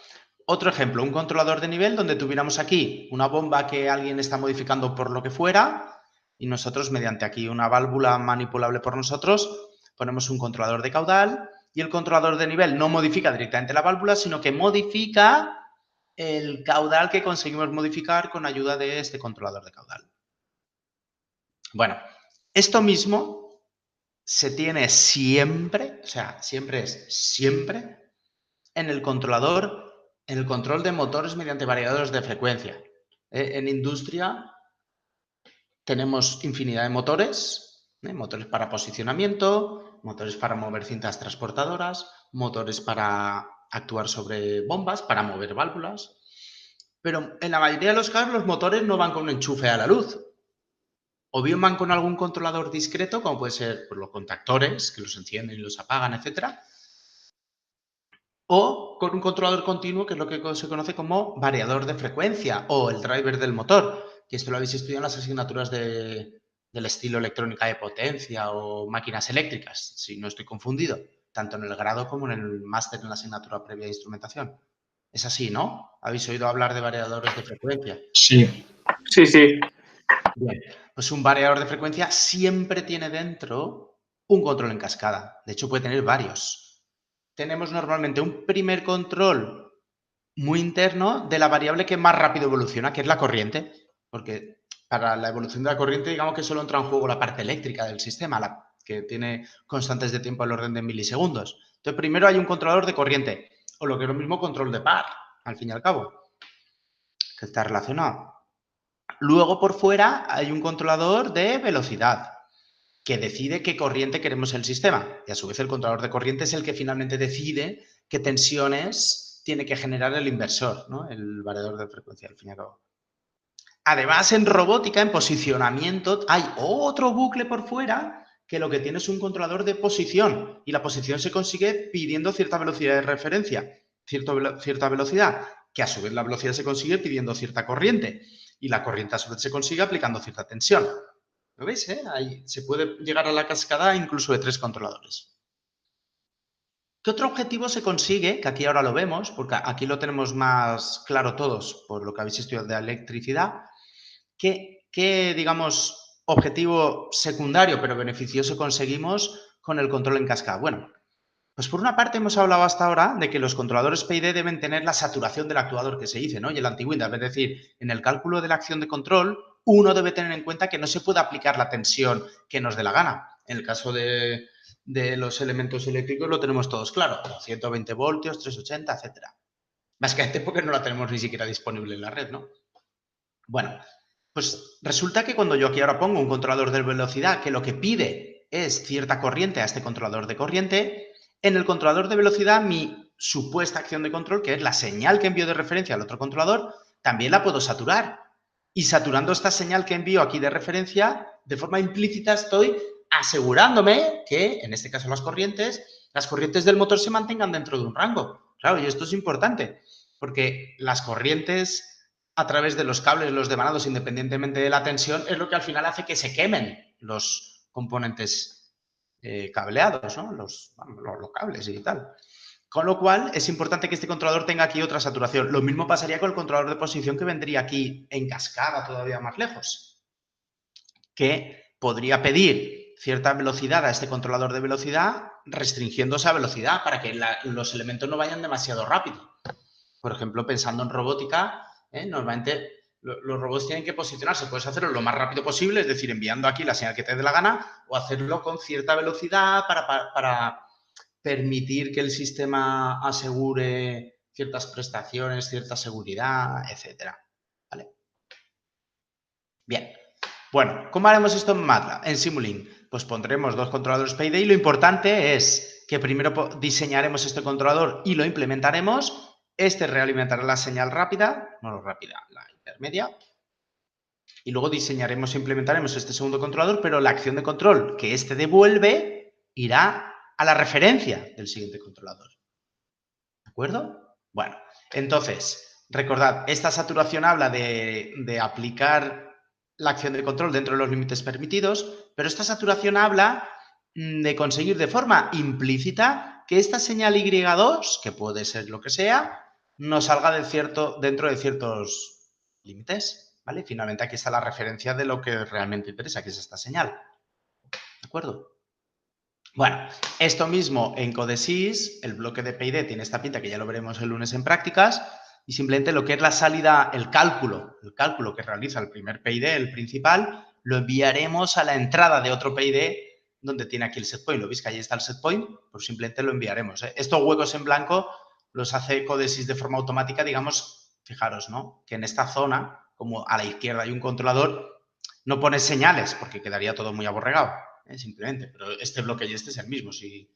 Otro ejemplo, un controlador de nivel donde tuviéramos aquí una bomba que alguien está modificando por lo que fuera y nosotros mediante aquí una válvula manipulable por nosotros ponemos un controlador de caudal y el controlador de nivel no modifica directamente la válvula, sino que modifica el caudal que conseguimos modificar con ayuda de este controlador de caudal. Bueno, esto mismo se tiene siempre, o sea, siempre en el controlador, en el control de motores mediante variadores de frecuencia. En industria tenemos infinidad de motores, motores para posicionamiento, motores para mover cintas transportadoras, motores para actuar sobre bombas, para mover válvulas. Pero en la mayoría de los casos los motores no van con un enchufe a la luz. O bien van con algún controlador discreto, como puede ser pues, los contactores, que los encienden y los apagan, etcétera. O con un controlador continuo, que es lo que se conoce como variador de frecuencia o el driver del motor, que esto lo habéis estudiado en las asignaturas del estilo electrónica de potencia o máquinas eléctricas, si no estoy confundido, tanto en el grado como en el máster en la asignatura previa de instrumentación. Es así, ¿no? ¿Habéis oído hablar de variadores de frecuencia? Sí. Bien, pues un variador de frecuencia siempre tiene dentro un control en cascada. De hecho, puede tener varios. Tenemos normalmente un primer control muy interno de la variable que más rápido evoluciona, que es la corriente, porque para la evolución de la corriente, digamos que solo entra en juego la parte eléctrica del sistema, la que tiene constantes de tiempo al orden de milisegundos. Entonces, primero hay un controlador de corriente, o lo que es lo mismo, control de par, al fin y al cabo, que está relacionado. Luego, por fuera, hay un controlador de velocidad, que decide qué corriente queremos en el sistema. Y a su vez el controlador de corriente es el que finalmente decide qué tensiones tiene que generar el inversor, ¿no? El variador de frecuencia, al fin y al cabo. Además, en robótica, en posicionamiento, hay otro bucle por fuera que lo que tiene es un controlador de posición. Y la posición se consigue pidiendo cierta velocidad de referencia, cierta velocidad, que a su vez la velocidad se consigue pidiendo cierta corriente. Y la corriente a su vez se consigue aplicando cierta tensión. ¿Lo veis? Ahí se puede llegar a la cascada incluso de 3 controladores. ¿Qué otro objetivo se consigue? Que aquí ahora lo vemos, porque aquí lo tenemos más claro todos por lo que habéis estudiado de electricidad. ¿Qué, digamos, objetivo secundario pero beneficioso conseguimos con el control en cascada? Bueno, pues por una parte hemos hablado hasta ahora de que los controladores PID deben tener la saturación del actuador que se dice, ¿no? Y el anti-wind, es decir, en el cálculo de la acción de control, uno debe tener en cuenta que no se puede aplicar la tensión que nos dé la gana. En el caso de los elementos eléctricos lo tenemos todos claro, 120 voltios, 380, etcétera. Básicamente porque no la tenemos ni siquiera disponible en la red, ¿no? Bueno, pues resulta que cuando yo aquí ahora pongo un controlador de velocidad que lo que pide es cierta corriente a este controlador de corriente, en el controlador de velocidad mi supuesta acción de control, que es la señal que envío de referencia al otro controlador, también la puedo saturar. Y saturando esta señal que envío aquí de referencia, de forma implícita estoy asegurándome que, en este caso las corrientes del motor se mantengan dentro de un rango. Claro, y esto es importante, porque las corrientes a través de los cables, los demanados, independientemente de la tensión, es lo que al final hace que se quemen los componentes cableados, ¿no? Los cables y tal. Con lo cual, es importante que este controlador tenga aquí otra saturación. Lo mismo pasaría con el controlador de posición que vendría aquí en cascada todavía más lejos, que podría pedir cierta velocidad a este controlador de velocidad restringiendo esa velocidad para que los elementos no vayan demasiado rápido. Por ejemplo, pensando en robótica, normalmente Los robots tienen que posicionarse. Puedes hacerlo lo más rápido posible, es decir, enviando aquí la señal que te dé la gana, o hacerlo con cierta velocidad para permitir que el sistema asegure ciertas prestaciones, cierta seguridad, etcétera. ¿Vale? Bien. Bueno, ¿cómo haremos esto en MATLAB? En Simulink, pues pondremos dos controladores PID y lo importante es que primero diseñaremos este controlador y lo implementaremos. Este realimentará la señal rápida, no rápida, la intermedia. Y luego diseñaremos e implementaremos este segundo controlador, pero la acción de control que este devuelve irá a la referencia del siguiente controlador. ¿De acuerdo? Bueno, entonces, recordad, esta saturación habla de aplicar la acción de control dentro de los límites permitidos, pero esta saturación habla de conseguir de forma implícita que esta señal Y2, que puede ser lo que sea, no salga dentro de ciertos límites, ¿vale? Finalmente aquí está la referencia de lo que realmente interesa, que es esta señal. ¿De acuerdo? Bueno, esto mismo en Codesys, el bloque de PID tiene esta pinta que ya lo veremos el lunes en prácticas, y simplemente lo que es la salida, el cálculo que realiza el primer PID, el principal, lo enviaremos a la entrada de otro PID donde tiene aquí el setpoint. Lo veis que ahí está el setpoint, pues simplemente lo enviaremos. Estos huecos en blanco los hace Codesys de forma automática, digamos, fijaros, ¿no? Que en esta zona, como a la izquierda hay un controlador, no pone señales porque quedaría todo muy aborregado, simplemente. Pero este bloque y este es el mismo. Si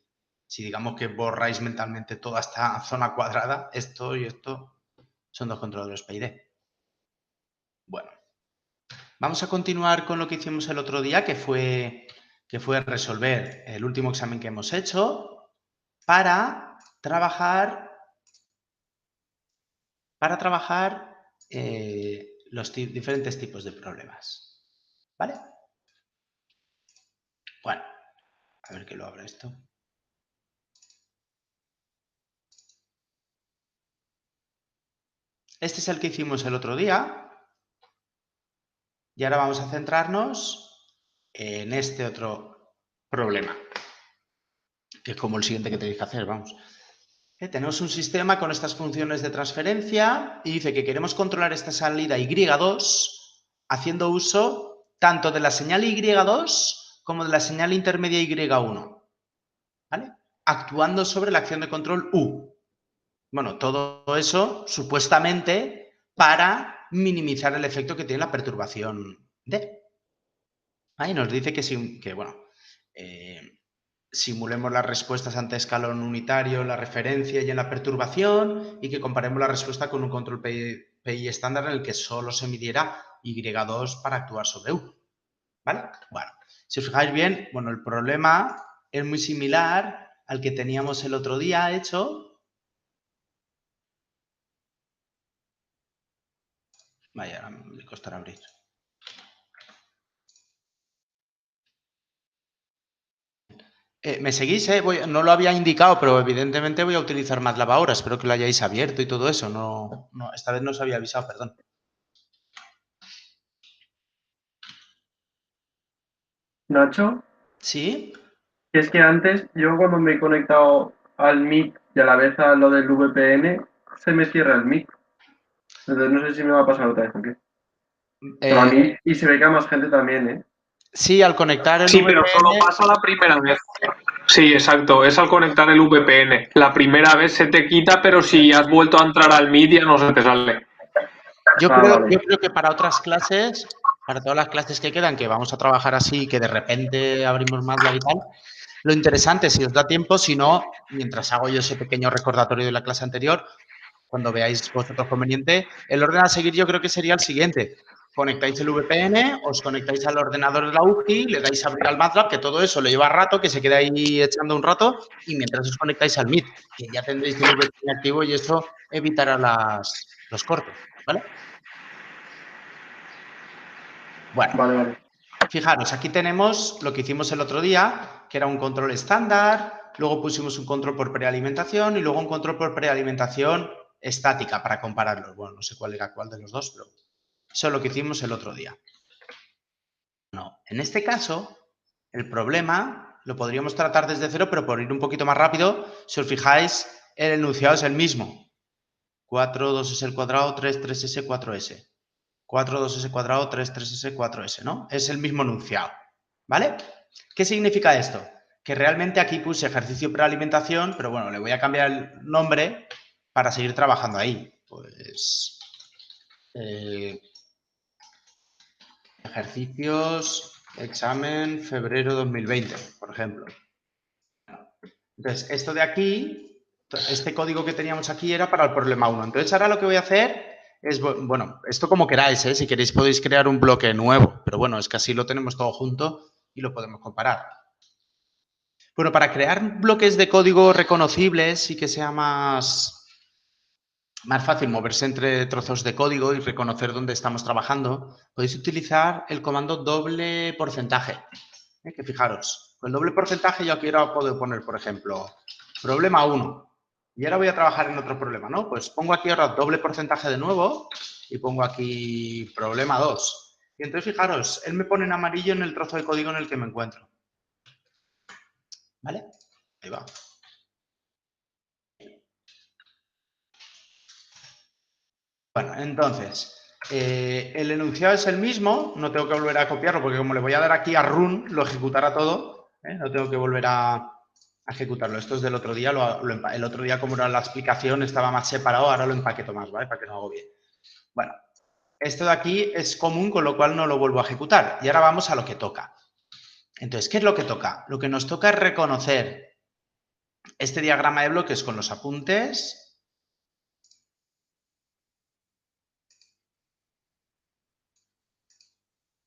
digamos que borráis mentalmente toda esta zona cuadrada, esto y esto son dos controladores PID. Bueno, vamos a continuar con lo que hicimos el otro día, que fue resolver el último examen que hemos hecho para trabajar los diferentes tipos de problemas. ¿Vale? Bueno, a ver que lo abra esto. Este es el que hicimos el otro día. Y ahora vamos a centrarnos en este otro problema, que es como el siguiente que tenéis que hacer, vamos. Tenemos un sistema con estas funciones de transferencia y dice que queremos controlar esta salida Y2 haciendo uso tanto de la señal Y2 como de la señal intermedia Y1, ¿vale? Actuando sobre la acción de control U. Bueno, todo eso supuestamente para minimizar el efecto que tiene la perturbación D. Ahí nos dice que simulemos las respuestas ante escalón unitario, la referencia y en la perturbación, y que comparemos la respuesta con un control PI estándar en el que solo se midiera Y2 para actuar sobre U. ¿Vale? Bueno, si os fijáis bien, bueno, el problema es muy similar al que teníamos el otro día hecho. Vaya, ahora me costará abrir. ¿Me seguís? No lo había indicado, pero evidentemente voy a utilizar MATLAB ahora. Espero que lo hayáis abierto y todo eso. No, esta vez no os había avisado, perdón. Nacho, ¿Sí? es que antes, yo cuando me he conectado al Meet y a la vez a lo del VPN, se me cierra el Meet. Entonces no sé si me va a pasar otra vez o qué. Pero a mí, y se ve que a más gente también, ¿eh? Sí, al conectar el Sí, VPN... pero solo pasa la primera vez. Sí, exacto, es al conectar el VPN. La primera vez se te quita, pero si has vuelto a entrar al Meet ya no se te sale. Yo Vale. creo que para otras clases, para todas las clases que quedan, que vamos a trabajar así, que de repente abrimos MATLAB y tal, lo interesante, si os da tiempo, si no, mientras hago yo ese pequeño recordatorio de la clase anterior, cuando veáis vosotros conveniente, el orden a seguir yo creo que sería el siguiente. Conectáis el VPN, os conectáis al ordenador de la UCI, le dais a abrir al MATLAB, que todo eso le lleva rato, que se queda ahí echando un rato, y mientras os conectáis al Meet, que ya tendréis el VPN activo y eso evitará los cortes, ¿vale? Bueno, Vale. fijaros, aquí tenemos lo que hicimos el otro día, que era un control estándar, luego pusimos un control por prealimentación y luego un control por prealimentación estática para compararlos. Bueno, no sé cuál era cuál de los dos, pero eso es lo que hicimos el otro día. No, en este caso, el problema lo podríamos tratar desde cero, pero por ir un poquito más rápido, si os fijáis, el enunciado es el mismo. 4, 2s al cuadrado, 3, 3s, 4s. 4, 2s cuadrado, 3, 3s, 4s, ¿no? Es el mismo enunciado, ¿vale? ¿Qué significa esto? Que realmente aquí puse ejercicio prealimentación, pero bueno, le voy a cambiar el nombre para seguir trabajando ahí. Pues ejercicios, examen, febrero 2020, por ejemplo. Entonces, esto de aquí, este código que teníamos aquí era para el problema 1. Entonces, ahora lo que voy a hacer es, bueno, esto como queráis, ¿eh? Si queréis podéis crear un bloque nuevo, pero bueno, es que así lo tenemos todo junto y lo podemos comparar. Bueno, para crear bloques de código reconocibles y que sea más fácil moverse entre trozos de código y reconocer dónde estamos trabajando, podéis utilizar el comando doble porcentaje. Que fijaros, con el doble porcentaje yo aquí ahora puedo poner, por ejemplo, problema 1. Y ahora voy a trabajar en otro problema, ¿no? Pues pongo aquí ahora doble porcentaje de nuevo y pongo aquí problema 2. Y entonces, fijaros, él me pone en amarillo en el trozo de código en el que me encuentro. ¿Vale? Ahí va. Bueno, entonces, el enunciado es el mismo, no tengo que volver a copiarlo porque como le voy a dar aquí a run, lo ejecutará todo, ¿eh? No tengo que volver a ejecutarlo. Esto es del otro día, el otro día como era la explicación estaba más separado, ahora lo empaqueto más, ¿vale? Para que no hago bien. Bueno, esto de aquí es común, con lo cual no lo vuelvo a ejecutar. Y ahora vamos a lo que toca. Entonces, ¿qué es lo que toca? Lo que nos toca es reconocer este diagrama de bloques con los apuntes.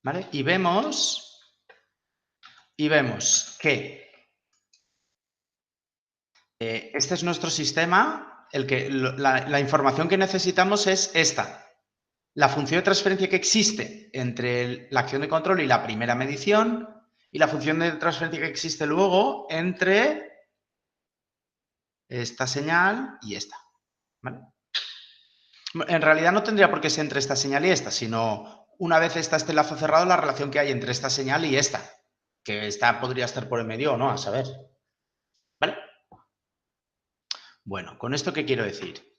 ¿Vale? Y vemos que este es nuestro sistema, la información que necesitamos es esta. La función de transferencia que existe entre la acción de control y la primera medición y la función de transferencia que existe luego entre esta señal y esta. ¿Vale? En realidad no tendría por qué ser entre esta señal y esta, sino una vez está este lazo cerrado, la relación que hay entre esta señal y esta, que esta podría estar por el medio o no, a saber. ¿Vale? Bueno, ¿con esto qué quiero decir?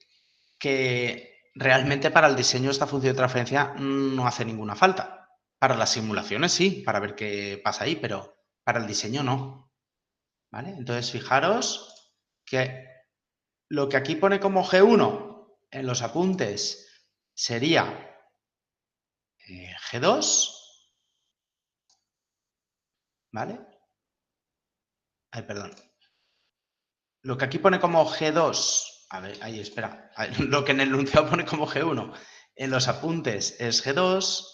Que realmente para el diseño esta función de transferencia no hace ninguna falta. Para las simulaciones sí, para ver qué pasa ahí, pero para el diseño no. ¿Vale? Entonces, fijaros que lo que aquí pone como G1 en los apuntes sería G2, ¿vale? Ay, perdón. Lo que aquí pone como G2, a ver, ahí, espera. Lo que en el enunciado pone como G1 en los apuntes es G2.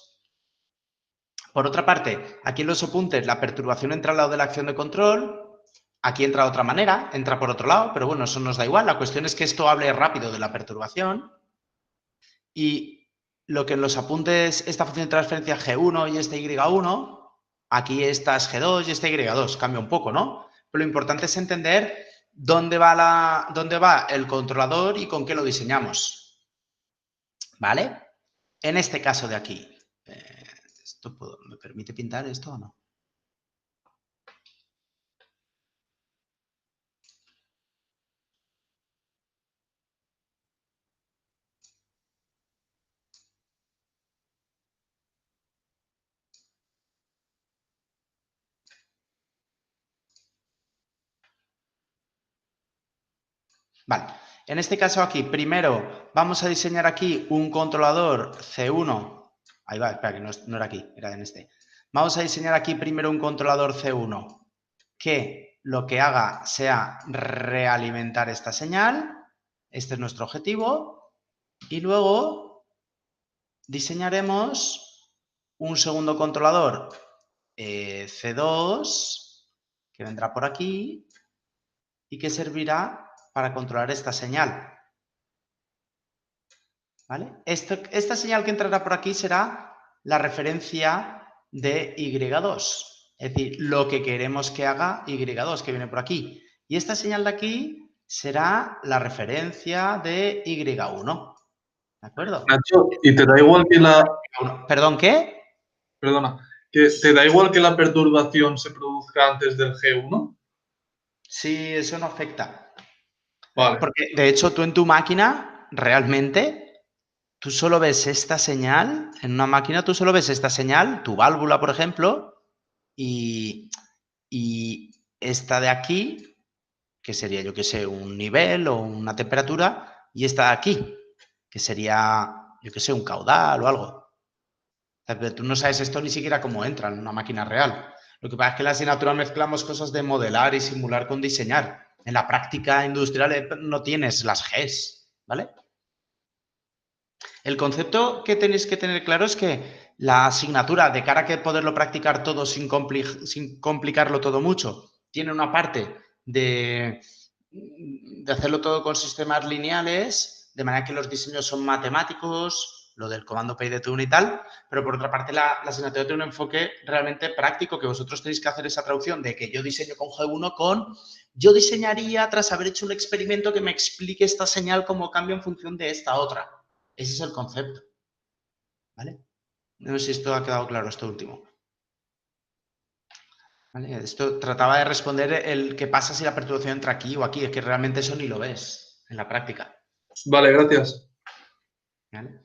Por otra parte, aquí en los apuntes la perturbación entra al lado de la acción de control. Aquí entra de otra manera, entra por otro lado, pero bueno, eso nos da igual. La cuestión es que esto hable rápido de la perturbación. Y lo que en los apuntes, esta función de transferencia G1 y esta Y1, aquí esta es G2 y esta Y2. Cambia un poco, ¿no? Pero lo importante es entender dónde va el controlador y con qué lo diseñamos. ¿Vale? En este caso de aquí. ¿Me permite pintar esto o no? Vale, en este caso aquí, primero vamos a diseñar aquí un controlador C1. Ahí va, espera, que no era aquí, era en este. Vamos a diseñar aquí primero un controlador C1 que lo que haga sea realimentar esta señal. Este es nuestro objetivo. Y luego diseñaremos un segundo controlador C2 que vendrá por aquí y que servirá para controlar esta señal. ¿Vale? Esta señal que entrará por aquí será la referencia de Y2. Es decir, lo que queremos que haga Y2, que viene por aquí. Y esta señal de aquí será la referencia de Y1. ¿De acuerdo? Nacho, ¿y te da igual que ¿Perdón, qué? Perdona, que te da igual que la perturbación se produzca antes del G1? Sí, eso no afecta. Vale. Porque, de hecho, tú en tu máquina, realmente, tú solo ves esta señal, en una máquina tú solo ves esta señal, tu válvula, por ejemplo, y esta de aquí, que sería, yo qué sé, un nivel o una temperatura, y esta de aquí, que sería, yo qué sé, un caudal o algo. O sea, pero tú no sabes esto ni siquiera cómo entra en una máquina real. Lo que pasa es que en la asignatura mezclamos cosas de modelar y simular con diseñar. En la práctica industrial no tienes las Gs, ¿vale? El concepto que tenéis que tener claro es que la asignatura, de cara a que poderlo practicar todo sin complicarlo todo mucho, tiene una parte de hacerlo todo con sistemas lineales, de manera que los diseños son matemáticos, lo del comando PIDTune y tal, pero por otra parte la asignatura tiene un enfoque realmente práctico, que vosotros tenéis que hacer esa traducción de que yo diseño con G1 con yo diseñaría tras haber hecho un experimento que me explique esta señal cómo cambia en función de esta otra. Ese es el concepto, ¿vale? No sé si esto ha quedado claro, esto último. ¿Vale? Esto trataba de responder el qué pasa si la perturbación entra aquí o aquí, es que realmente eso ni lo ves en la práctica. Vale, gracias. ¿Vale?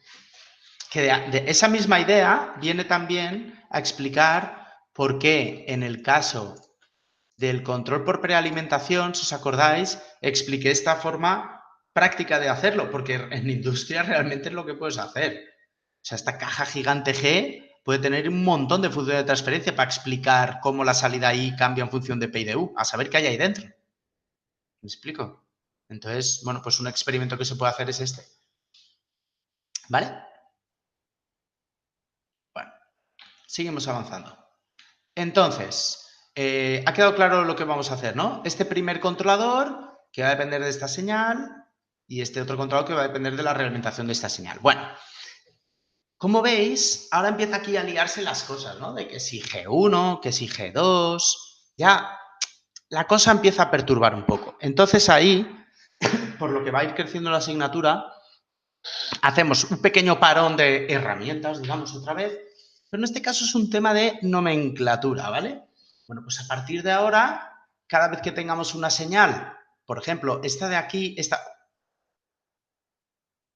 Que de esa misma idea viene también a explicar por qué en el caso del control por prealimentación, si os acordáis, expliqué esta forma práctica de hacerlo, porque en industria realmente es lo que puedes hacer. O sea, esta caja gigante G puede tener un montón de funciones de transferencia para explicar cómo la salida I cambia en función de P y de U, a saber qué hay ahí dentro. ¿Me explico? Entonces, bueno, pues un experimento que se puede hacer es este. ¿Vale? Bueno, seguimos avanzando. Entonces, ha quedado claro lo que vamos a hacer, ¿no? Este primer controlador, que va a depender de esta señal, y este otro controlador que va a depender de la realimentación de esta señal. Bueno, como veis, ahora empieza aquí a liarse las cosas, ¿no? De que si G1, que si G2, ya la cosa empieza a perturbar un poco. Entonces ahí, por lo que va a ir creciendo la asignatura, hacemos un pequeño parón de herramientas, digamos, otra vez, pero en este caso es un tema de nomenclatura, ¿vale? Bueno, pues a partir de ahora, cada vez que tengamos una señal, por ejemplo, esta de aquí,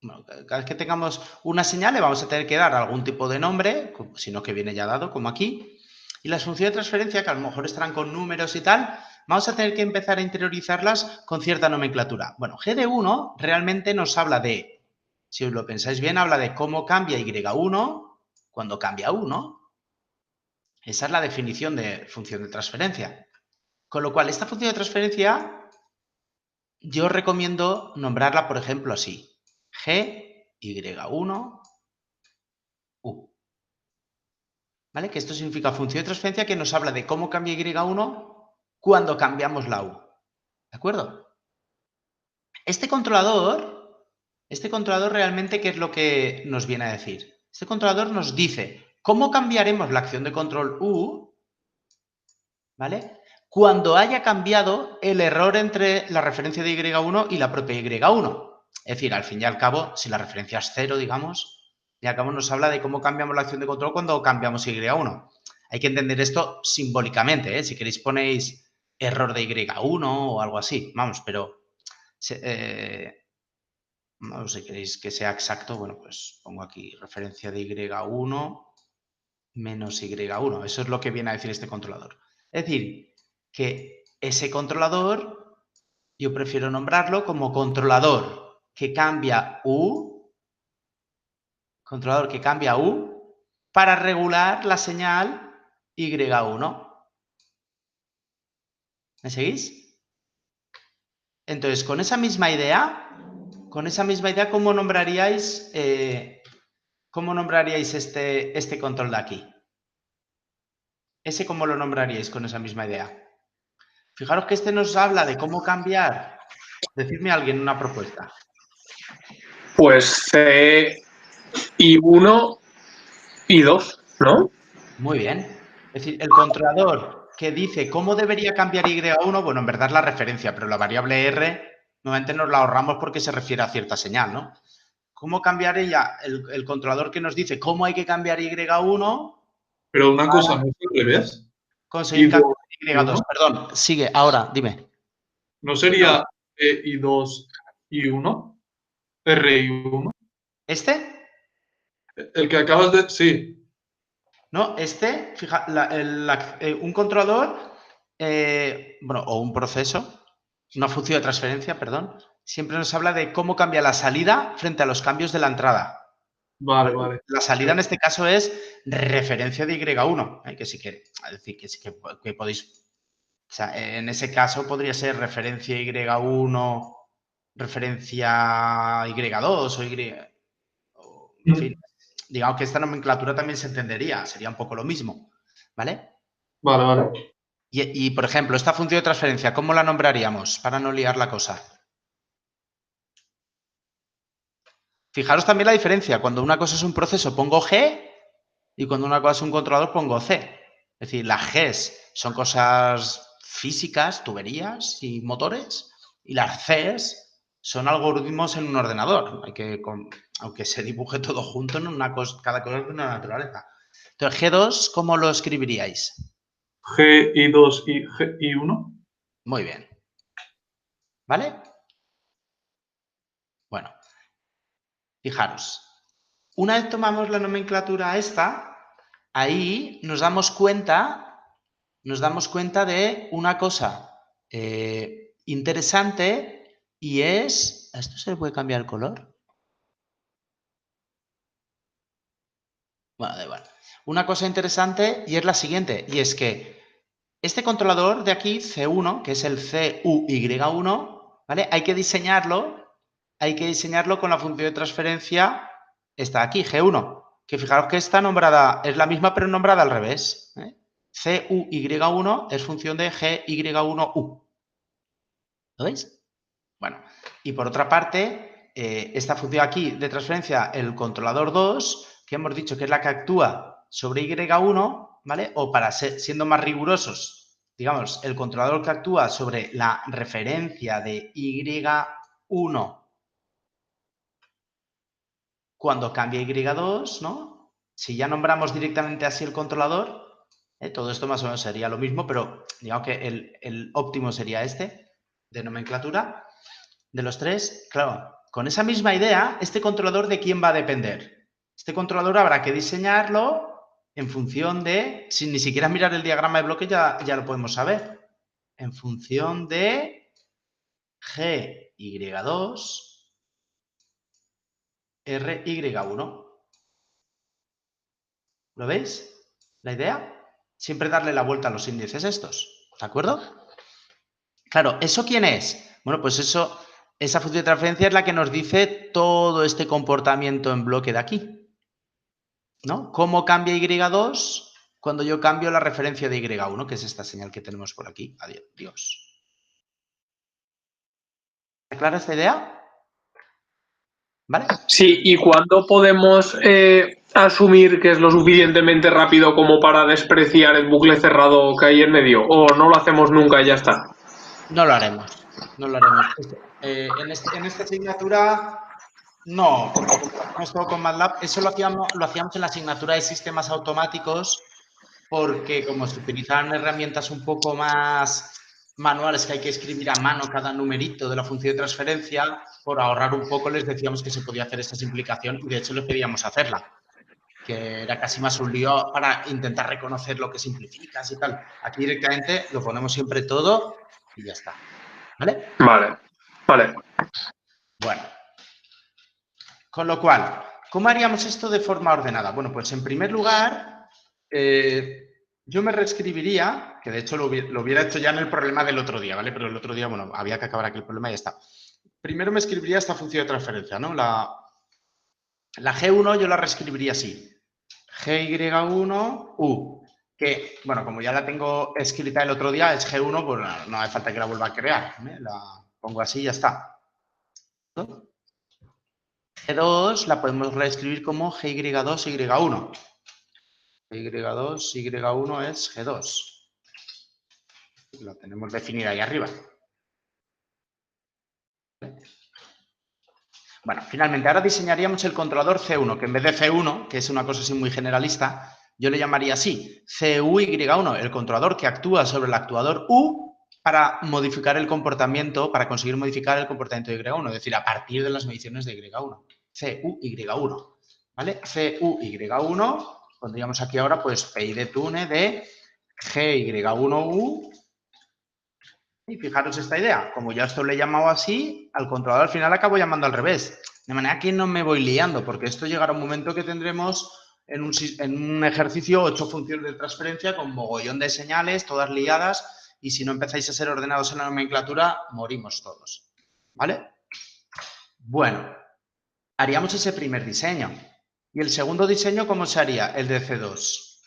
bueno, cada vez que tengamos una señal le vamos a tener que dar algún tipo de nombre, sino que viene ya dado, como aquí, y las funciones de transferencia, que a lo mejor estarán con números y tal, vamos a tener que empezar a interiorizarlas con cierta nomenclatura. Bueno, GD1 realmente nos habla de, si os lo pensáis bien, habla de cómo cambia Y1 cuando cambia 1. Esa es la definición de función de transferencia. Con lo cual, esta función de transferencia, yo recomiendo nombrarla, por ejemplo, así. GY1 U. ¿Vale? Que esto significa función de transferencia que nos habla de cómo cambia Y1 cuando cambiamos la U. ¿De acuerdo? Este controlador realmente, ¿qué es lo que nos viene a decir? Este controlador nos dice cómo cambiaremos la acción de control U, ¿vale? Cuando haya cambiado el error entre la referencia de Y1 y la propia Y1. Es decir, al fin y al cabo, si la referencia es 0, digamos, y al cabo nos habla de cómo cambiamos la acción de control cuando cambiamos Y1. Hay que entender esto simbólicamente, ¿eh? Si queréis ponéis error de Y1 o algo así, vamos, pero no, si queréis que sea exacto, bueno, pues pongo aquí referencia de Y1 menos Y1. Eso es lo que viene a decir este controlador. Es decir, que ese controlador, yo prefiero nombrarlo como controlador que cambia U, para regular la señal Y1. ¿Me seguís? Entonces, con esa misma idea, ¿cómo nombraríais este control de aquí? ¿Ese cómo lo nombraríais con esa misma idea? Fijaros que este nos habla de cómo cambiar. Decidme a alguien una propuesta. Pues C y 1 y 2, ¿no? Muy bien. Es decir, el controlador que dice cómo debería cambiar Y1, bueno, en verdad es la referencia, pero la variable R normalmente nos la ahorramos porque se refiere a cierta señal, ¿no? ¿Cómo cambiaría el controlador que nos dice cómo hay que cambiar Y1? Pero una cosa, ¿no es al revés? Conseguir cambiar Y2. Y2, Perdón, sigue, ahora, dime. ¿no sería I2 y 1? R y 1. ¿Este? El que acabas de... Sí. No, fija, un controlador, bueno, o un proceso, una función de transferencia, perdón, siempre nos habla de cómo cambia la salida frente a los cambios de la entrada. Vale, vale. La salida en este caso es referencia de Y1, que sí que, es decir, que sí que podéis, o sea, en ese caso podría ser referencia Y1, referencia Y2 o Y, en fin, digamos que esta nomenclatura también se entendería, sería un poco lo mismo, ¿vale? Vale, vale. Y, por ejemplo, esta función de transferencia, ¿cómo la nombraríamos para no liar la cosa? Fijaros también la diferencia. Cuando una cosa es un proceso pongo G y cuando una cosa es un controlador pongo C. Es decir, las Gs son cosas físicas, tuberías y motores, y las Cs son algoritmos en un ordenador. Aunque se dibuje todo junto, en cada cosa es de una naturaleza. Entonces, G2, ¿cómo lo escribiríais? G, I2 y G, I1. Muy bien. ¿Vale? Bueno, fijaros. Una vez tomamos la nomenclatura esta, ahí nos damos cuenta de una cosa interesante y es... ¿A esto se le puede cambiar el color? Bueno, da igual. Una cosa interesante y es la siguiente, y es que este controlador de aquí, C1, que es el CUY1, ¿vale? Hay que diseñarlo con la función de transferencia, esta aquí, G1, que fijaros que está nombrada, es la misma pero nombrada al revés, ¿eh? CUY1 es función de GY1U. ¿Lo veis? Bueno, y por otra parte, esta función aquí de transferencia, el controlador 2, que hemos dicho que es la que actúa sobre Y1, ¿vale? O para siendo más rigurosos, digamos, el controlador que actúa sobre la referencia de Y1 cuando cambia Y2, ¿no? Si ya nombramos directamente así el controlador, todo esto más o menos sería lo mismo, pero digamos que el óptimo sería este, de nomenclatura. De los tres, claro, con esa misma idea, ¿este controlador de quién va a depender? Este controlador habrá que diseñarlo en función de, sin ni siquiera mirar el diagrama de bloque ya lo podemos saber, en función de GY2, RY1. ¿Lo veis? ¿La idea? Siempre darle la vuelta a los índices estos, ¿de acuerdo? Claro, ¿eso quién es? Bueno, pues esa función de transferencia es la que nos dice todo este comportamiento en bloque de aquí, ¿no? ¿Cómo cambia Y2 cuando yo cambio la referencia de Y1, que es esta señal que tenemos por aquí? Adiós. ¿Está clara esta idea? ¿Vale? Sí, ¿y cuándo podemos asumir que es lo suficientemente rápido como para despreciar el bucle cerrado que hay en medio? ¿O no lo hacemos nunca y ya está? No lo haremos. No lo haremos. En esta asignatura no, porque como hacemos todo con MATLAB, eso lo hacíamos en la asignatura de sistemas automáticos, porque como se utilizaban herramientas un poco más manuales que hay que escribir a mano cada numerito de la función de transferencia, por ahorrar un poco les decíamos que se podía hacer esta simplificación y de hecho les pedíamos hacerla, que era casi más un lío para intentar reconocer lo que simplificas y tal. Aquí directamente lo ponemos siempre todo y ya está. ¿Vale? Vale, vale. Bueno. Con lo cual, ¿cómo haríamos esto de forma ordenada? Bueno, pues en primer lugar, yo me reescribiría, que de hecho lo hubiera hecho ya en el problema del otro día, ¿vale? Pero el otro día, bueno, había que acabar aquel problema y ya está. Primero me escribiría esta función de transferencia, ¿no? La G1 yo la reescribiría así. GY1U, que, bueno, como ya la tengo escrita el otro día, es G1, pues no hace falta que la vuelva a crear. ¿eh? La pongo así y ya está. ¿No? G2 la podemos reescribir como GY2, Y1. GY2, Y1 es G2. Lo tenemos definido ahí arriba. Bueno, finalmente, ahora diseñaríamos el controlador C1, que en vez de C1, que es una cosa así muy generalista, yo le llamaría así, CUY1, el controlador que actúa sobre el actuador U para modificar el comportamiento, para conseguir modificar el comportamiento de Y1, es decir, a partir de las mediciones de Y1. CUY1. ¿vale? CUY1, pondríamos aquí ahora pues PI de Tune de GY1U. Y fijaros esta idea, como ya esto le he llamado así, al controlador al final acabo llamando al revés. De manera que no me voy liando, porque esto llegará un momento que tendremos en un ejercicio 8 funciones de transferencia con mogollón de señales, todas liadas, y si no empezáis a ser ordenados en la nomenclatura, morimos todos. ¿Vale? Bueno, haríamos ese primer diseño. ¿Y el segundo diseño cómo se haría? El de C2.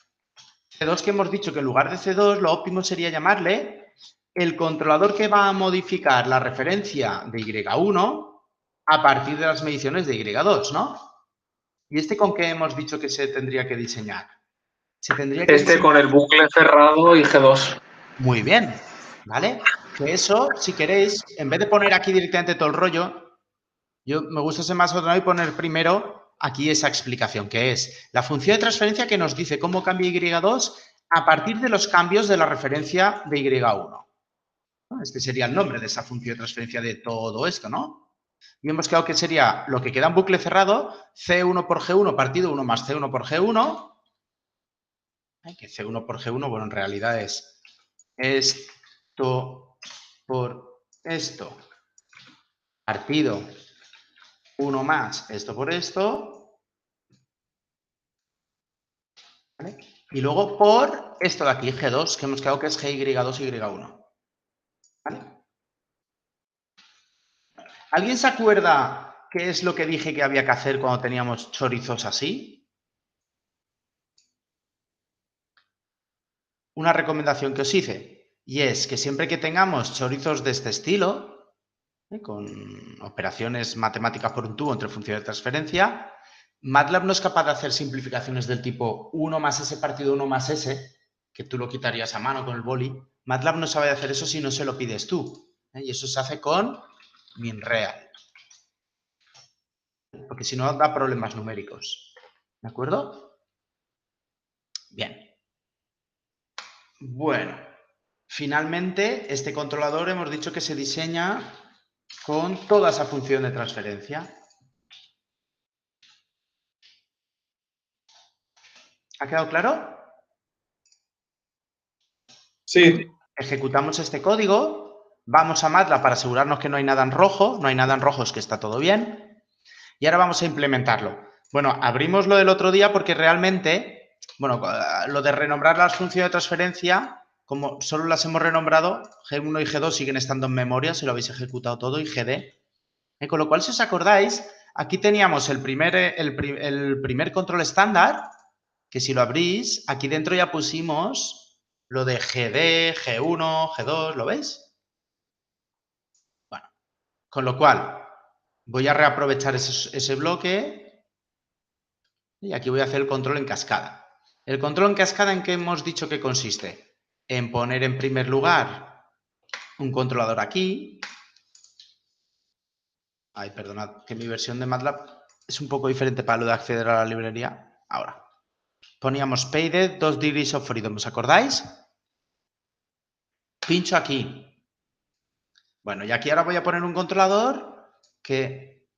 C2 que hemos dicho que en lugar de C2 lo óptimo sería llamarle el controlador que va a modificar la referencia de Y1 a partir de las mediciones de Y2, ¿no? ¿Y este con qué hemos dicho que se tendría que diseñar? Se tendría que diseñar... Con el bucle cerrado y G2. Muy bien, ¿vale? Que eso, si queréis, en vez de poner aquí directamente todo el rollo, yo me gusta ser más ordenado y poner primero aquí esa explicación, que es la función de transferencia que nos dice cómo cambia Y2 a partir de los cambios de la referencia de Y1. Este sería el nombre de esa función de transferencia de todo esto, ¿no? Y hemos quedado que sería lo que queda en bucle cerrado, C1 por G1 partido 1 más C1 por G1. Que C1 por G1, bueno, en realidad es esto por esto partido 1 más esto por esto. ¿Vale? Y luego por esto de aquí, G2, que hemos quedado que es GY2, Y1. ¿Vale? ¿Alguien se acuerda qué es lo que dije que había que hacer cuando teníamos chorizos así? Una recomendación que os hice, y es que siempre que tengamos chorizos de este estilo, con operaciones matemáticas por un tubo entre funciones de transferencia, MATLAB no es capaz de hacer simplificaciones del tipo 1 más S partido 1 más S, que tú lo quitarías a mano con el boli. MATLAB no sabe hacer eso si no se lo pides tú. Y eso se hace con MinReal. Porque si no da problemas numéricos. ¿De acuerdo? Bien. Bueno, finalmente este controlador hemos dicho que se diseña con toda esa función de transferencia. ¿Ha quedado claro? Sí. Ejecutamos este código, vamos a MATLAB para asegurarnos que no hay nada en rojo, es que está todo bien, y ahora vamos a implementarlo. Bueno, abrimos lo del otro día porque realmente, bueno, lo de renombrar las funciones de transferencia, como solo las hemos renombrado, G1 y G2 siguen estando en memoria, si lo habéis ejecutado todo, y GD. Con lo cual, si os acordáis, aquí teníamos el primer control estándar, que si lo abrís, aquí dentro ya pusimos lo de GD, G1, G2, ¿lo veis? Bueno, con lo cual, voy a reaprovechar ese bloque y aquí voy a hacer el control en cascada. ¿El control en cascada en qué hemos dicho que consiste? En poner en primer lugar un controlador aquí. Ay, perdonad, que mi versión de MATLAB es un poco diferente para lo de acceder a la librería. Ahora. Poníamos payde 2 degrees of freedom, ¿os acordáis? Pincho aquí. Bueno, y aquí ahora voy a poner un controlador que,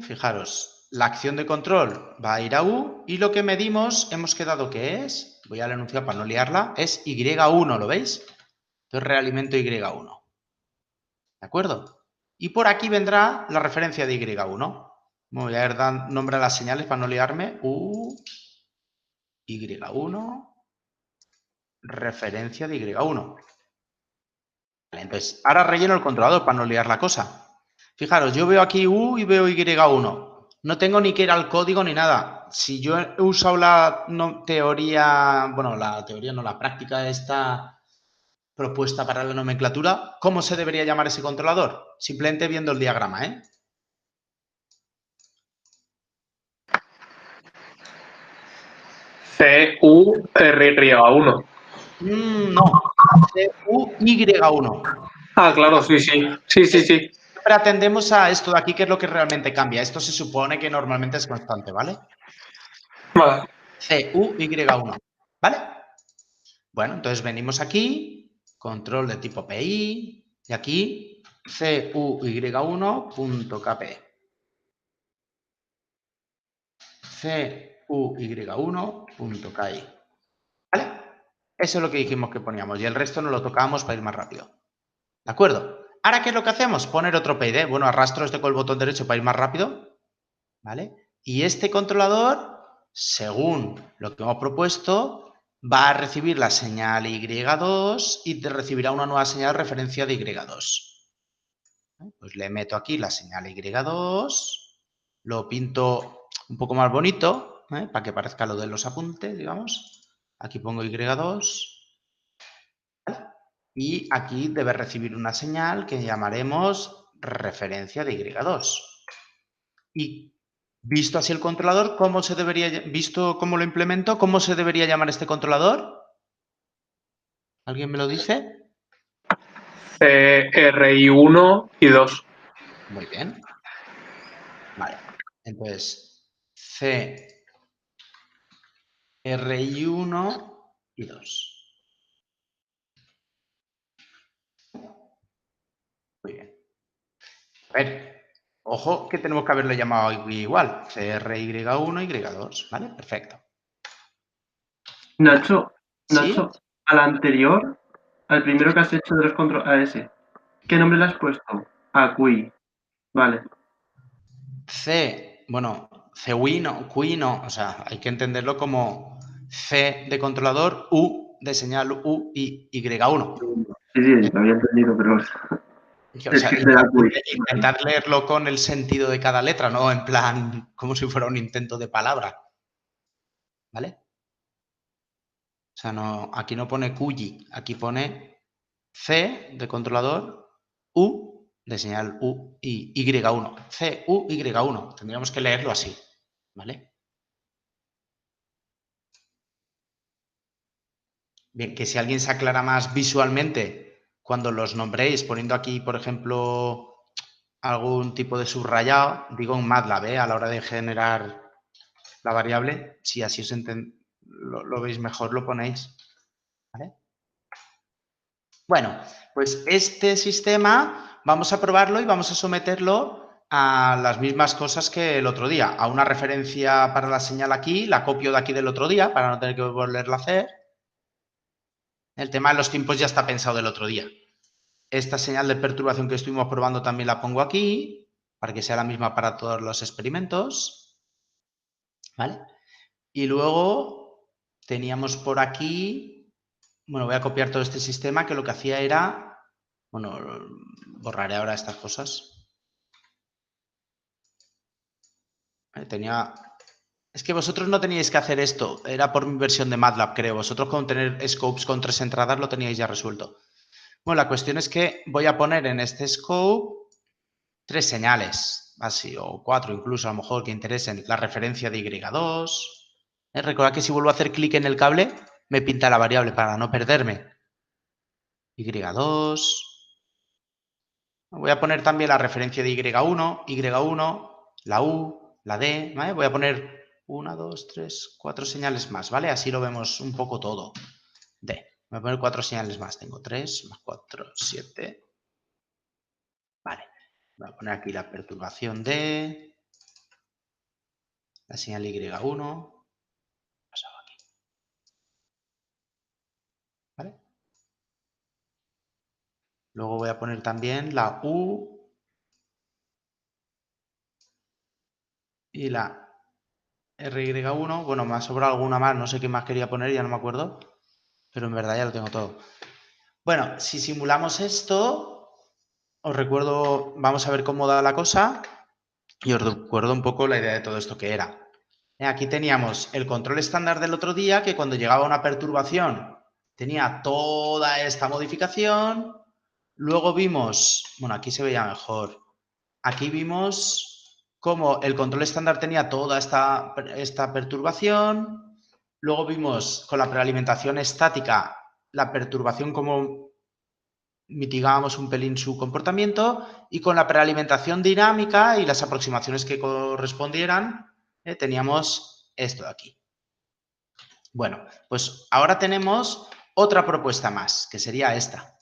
fijaros, la acción de control va a ir a U y lo que medimos hemos quedado que es, voy al enunciado para no liarla, es Y1, ¿lo veis? Entonces realimento Y1. ¿De acuerdo? Y por aquí vendrá la referencia de Y1. Voy a dar nombre a las señales para no liarme. U, Y1, referencia de Y1. Vale, entonces, ahora relleno el controlador para no liar la cosa. Fijaros, yo veo aquí U y veo Y1. No tengo ni que ir al código ni nada. Si yo he usado la teoría, bueno, la teoría no, la práctica esta propuesta para la nomenclatura, ¿cómo se debería llamar ese controlador? Simplemente viendo el diagrama, ¿eh? CURY1. No, CUY1. Ah, claro, sí. Sí. Siempre atendemos a esto de aquí, que es lo que realmente cambia. Esto se supone que normalmente es constante, ¿vale? Vale. CUY1, ¿vale? Bueno, entonces venimos aquí, control de tipo PI, y aquí CUY1.kp. cuy1.ki. ¿Vale? Eso es lo que dijimos que poníamos y el resto nos lo tocábamos para ir más rápido. ¿De acuerdo? Ahora, ¿qué es lo que hacemos? Poner otro PID. Bueno, arrastro este con el botón derecho para ir más rápido. ¿Vale? Y este controlador, según lo que hemos propuesto, va a recibir la señal Y2 y te recibirá una nueva señal de referencia de Y2. Pues le meto aquí la señal Y2, lo pinto un poco más bonito, para que parezca lo de los apuntes, digamos. Aquí pongo Y2. Y aquí debe recibir una señal que llamaremos referencia de Y2. Y visto así el controlador, visto cómo lo implemento, ¿cómo se debería llamar este controlador? ¿Alguien me lo dice? CRI1 y 2. Muy bien. Vale. Entonces, CRI1 y 2. Muy bien. A ver, ojo que tenemos que haberlo llamado igual. CRY1, Y2. ¿Vale? Perfecto. Nacho, ¿Sí? al anterior, al primero que has hecho de los controles, a ese, ¿qué nombre le has puesto? A Cui. Vale. Bueno, QI no, o sea, hay que entenderlo como C de controlador, U de señal U y Y1. Sí, lo había entendido, pero O es sea, que será Cui. intentar leerlo con el sentido de cada letra, no en plan como si fuera un intento de palabra. ¿Vale? O sea, no, aquí no pone QI, aquí pone C de controlador, U de señal U y Y1. C, U, Y1. Tendríamos que leerlo así. ¿Vale? Bien, que si alguien se aclara más visualmente cuando los nombréis, poniendo aquí, por ejemplo, algún tipo de subrayado, digo en MATLAB, a la hora de generar la variable, si así os lo veis mejor, lo ponéis. ¿Vale? Bueno, pues este sistema vamos a probarlo y vamos a someterlo a las mismas cosas que el otro día. A una referencia para la señal aquí, la copio de aquí del otro día para no tener que volverla a hacer. El tema de los tiempos ya está pensado del otro día. Esta señal de perturbación que estuvimos probando también la pongo aquí, para que sea la misma para todos los experimentos. ¿Vale? Y luego teníamos por aquí, bueno, voy a copiar todo este sistema que lo que hacía era, bueno, borraré ahora estas cosas. Es que vosotros no teníais que hacer esto, era por mi versión de MATLAB, creo. Vosotros con tener scopes con 3 entradas lo teníais ya resuelto. Bueno, la cuestión es que voy a poner en este scope 3 señales, así, o 4 incluso, a lo mejor, que interesen. La referencia de Y2. Recordad que si vuelvo a hacer clic en el cable, me pinta la variable para no perderme. Y2. Voy a poner también la referencia de Y1, la U, la D, ¿vale? Voy a poner 1, 2, 3, 4 señales más, ¿vale? Así lo vemos un poco todo. D. Voy a poner 4 señales más. Tengo 3 más 4, 7. Vale. Voy a poner aquí la perturbación D. La señal Y1. Pasado aquí. ¿Vale? Luego voy a poner también la U y la RY1. Bueno, me ha sobrado alguna más, no sé qué más quería poner, ya no me acuerdo. Pero en verdad ya lo tengo todo. Bueno, si simulamos esto, os recuerdo, vamos a ver cómo da la cosa y os recuerdo un poco la idea de todo esto que era. Aquí teníamos el control estándar del otro día, que cuando llegaba una perturbación tenía toda esta modificación. Luego vimos, bueno, aquí se veía mejor. Aquí vimos cómo el control estándar tenía toda esta perturbación. Luego vimos con la prealimentación estática la perturbación, como mitigábamos un pelín su comportamiento, y con la prealimentación dinámica y las aproximaciones que correspondieran, teníamos esto de aquí. Bueno, pues ahora tenemos otra propuesta más, que sería esta.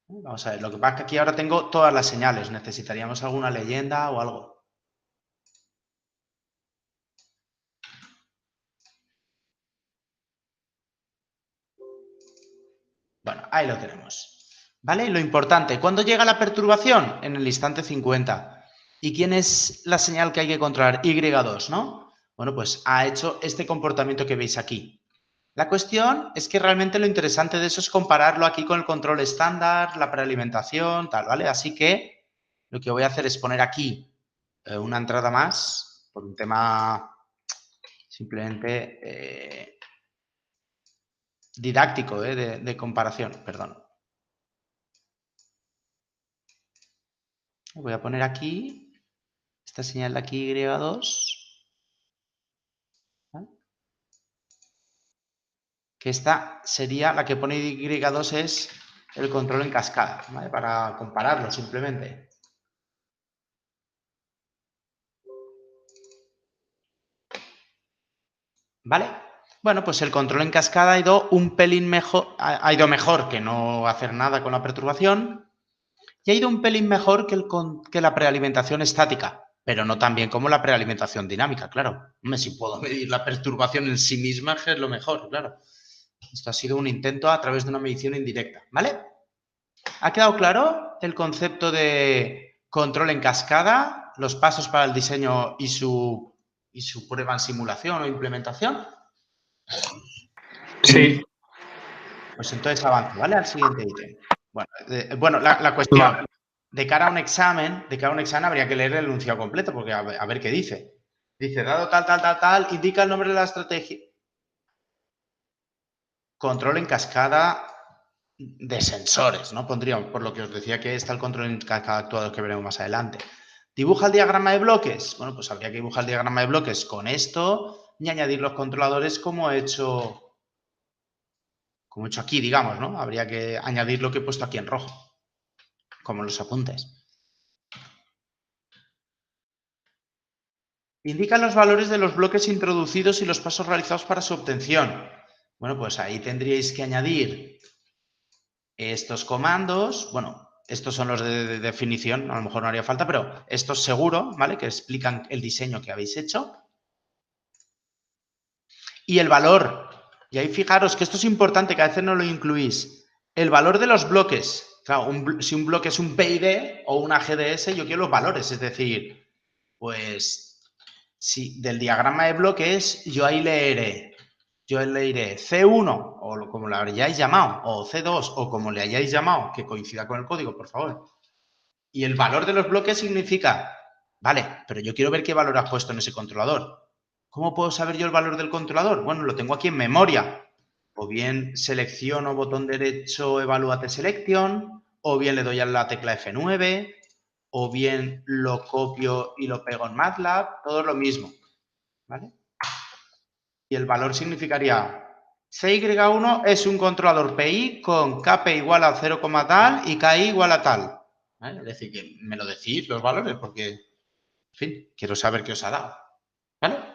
Vamos a ver, lo que pasa es que aquí ahora tengo todas las señales. Necesitaríamos alguna leyenda o algo. ahí lo tenemos. ¿Vale? Lo importante, ¿cuándo llega la perturbación? En el instante 50. ¿Y quién es la señal que hay que controlar? Y2, ¿no? Bueno, pues ha hecho este comportamiento que veis aquí. La cuestión es que realmente lo interesante de eso es compararlo aquí con el control estándar, la prealimentación, tal, ¿vale? Así que lo que voy a hacer es poner aquí una entrada más por un tema simplemente didáctico, de comparación, perdón. Voy a poner aquí esta señal de aquí Y2. ¿Vale? Que esta sería la que pone Y2 es el control en cascada, ¿vale? Para compararlo simplemente. ¿Vale? Bueno, pues el control en cascada ha ido un pelín mejor, ha ido mejor que no hacer nada con la perturbación y ha ido un pelín mejor que la prealimentación estática, pero no tan bien como la prealimentación dinámica, claro. Si puedo medir la perturbación en sí misma, es lo mejor, claro. Esto ha sido un intento a través de una medición indirecta, ¿vale? ¿Ha quedado claro el concepto de control en cascada, los pasos para el diseño y su prueba en simulación o implementación? Sí. Pues entonces avanzo, ¿vale? Al siguiente ítem. Bueno, la cuestión, Vale. de cara a un examen habría que leer el enunciado completo, porque a ver qué dice. Dice, dado tal, indica el nombre de la estrategia. Control en cascada de sensores, ¿no? Pondríamos, por lo que os decía que está el control en cascada actuado que veremos más adelante. ¿Dibuja el diagrama de bloques? Bueno, pues habría que dibujar el diagrama de bloques con esto y añadir los controladores como he hecho aquí, digamos, ¿no? Habría que añadir lo que he puesto aquí en rojo, como los apuntes. Indica los valores de los bloques introducidos y los pasos realizados para su obtención. Bueno, pues ahí tendríais que añadir estos comandos. Bueno, estos son los de definición, a lo mejor no haría falta, pero estos seguro, ¿vale? Que explican el diseño que habéis hecho. Y el valor. Y ahí fijaros que esto es importante, que a veces no lo incluís. El valor de los bloques. Claro, si un bloque es un PID o una GDS, yo quiero los valores. Es decir, pues, si del diagrama de bloques, yo ahí leeré C1, o como lo hayáis llamado, o C2, o como le hayáis llamado, que coincida con el código, por favor. Y el valor de los bloques significa, vale, pero yo quiero ver qué valor has puesto en ese controlador. ¿Cómo puedo saber yo el valor del controlador? Bueno, lo tengo aquí en memoria. O bien selecciono botón derecho Evaluate Selection, o bien le doy a la tecla F9, o bien lo copio y lo pego en MATLAB, todo lo mismo. ¿Vale? Y el valor significaría CY1 es un controlador PI con KP igual a 0, tal y KI igual a tal. ¿Vale? Es decir, que me lo decís los valores porque, en fin, quiero saber qué os ha dado. ¿Vale?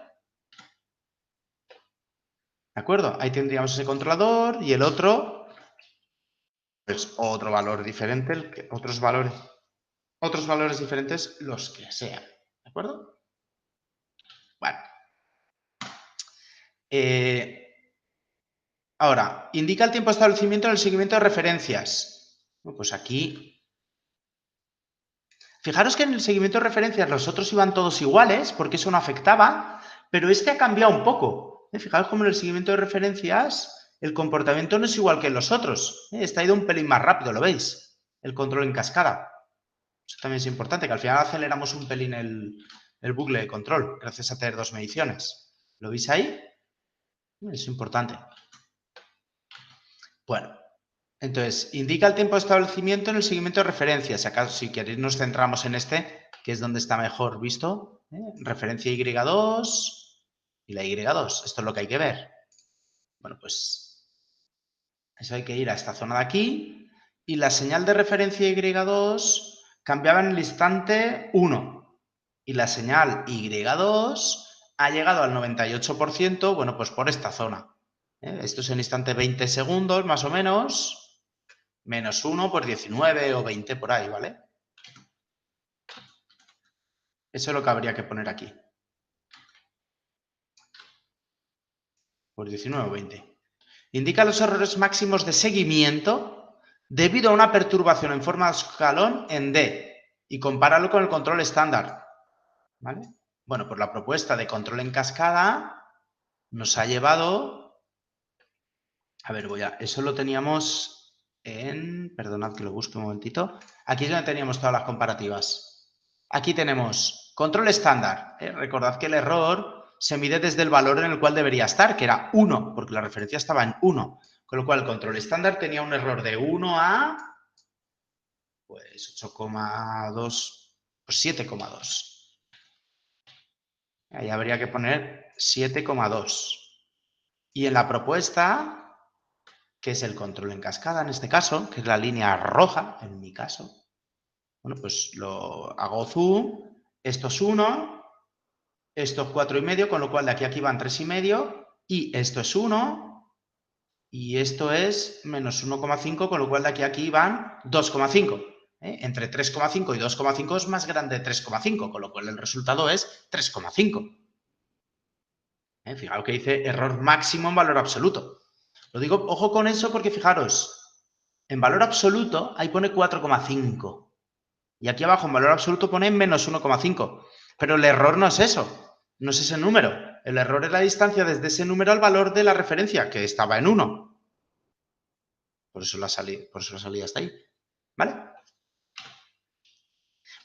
¿De acuerdo? Ahí tendríamos ese controlador y el otro, pues otro valor diferente, otros valores diferentes, los que sean. ¿De acuerdo? Bueno. Ahora, indica el tiempo de establecimiento en el seguimiento de referencias. Bueno, pues aquí, fijaros que en el seguimiento de referencias los otros iban todos iguales, porque eso no afectaba, pero este ha cambiado un poco. Fijaros cómo en el seguimiento de referencias el comportamiento no es igual que en los otros. Este ha ido un pelín más rápido, ¿lo veis? El control en cascada. Eso también es importante, que al final aceleramos un pelín el bucle de control, gracias a tener dos mediciones. ¿Lo veis ahí? Es importante. Bueno, entonces, indica el tiempo de establecimiento en el seguimiento de referencias. Si queréis nos centramos en este, que es donde está mejor visto. Referencia Y2 y la Y2. Esto es lo que hay que ver. Bueno, pues eso hay que ir a esta zona de aquí. Y la señal de referencia Y2 cambiaba en el instante 1. Y la señal Y2 ha llegado al 98%, bueno, pues por esta zona. Esto es en instante 20 segundos, más o menos. Menos 1 por 19 o 20 por ahí, ¿vale? Eso es lo que habría que poner aquí. Por 19 o 20. Indica los errores máximos de seguimiento. debido a una perturbación en forma de escalón en D y compáralo con el control estándar. ¿Vale? Bueno, pues la propuesta de control en cascada nos ha llevado... A ver, eso lo teníamos en... Perdonad que lo busque un momentito. Aquí es donde teníamos todas las comparativas. Aquí tenemos control estándar. Recordad que el error se mide desde el valor en el cual debería estar, que era 1, porque la referencia estaba en 1. Con lo cual el control estándar tenía un error de 1 a... Pues 8,2, pues 7,2. Ahí habría que poner 7,2. Y en la propuesta, que es el control en cascada en este caso, que es la línea roja en mi caso, bueno, pues lo hago zoom, esto es 1, esto es 4,5, con lo cual de aquí a aquí van 3,5, y esto es 1, y esto es menos 1,5, con lo cual de aquí a aquí van 2,5. Entre 3,5 y 2,5 es más grande 3,5, con lo cual el resultado es 3,5. Fijaos que dice error máximo en valor absoluto. Lo digo, ojo con eso porque fijaros, en valor absoluto ahí pone 4,5 y aquí abajo en valor absoluto pone menos 1,5. Pero el error no es eso, no es ese número. El error es la distancia desde ese número al valor de la referencia, que estaba en 1. Por eso la salida hasta ahí. ¿Vale?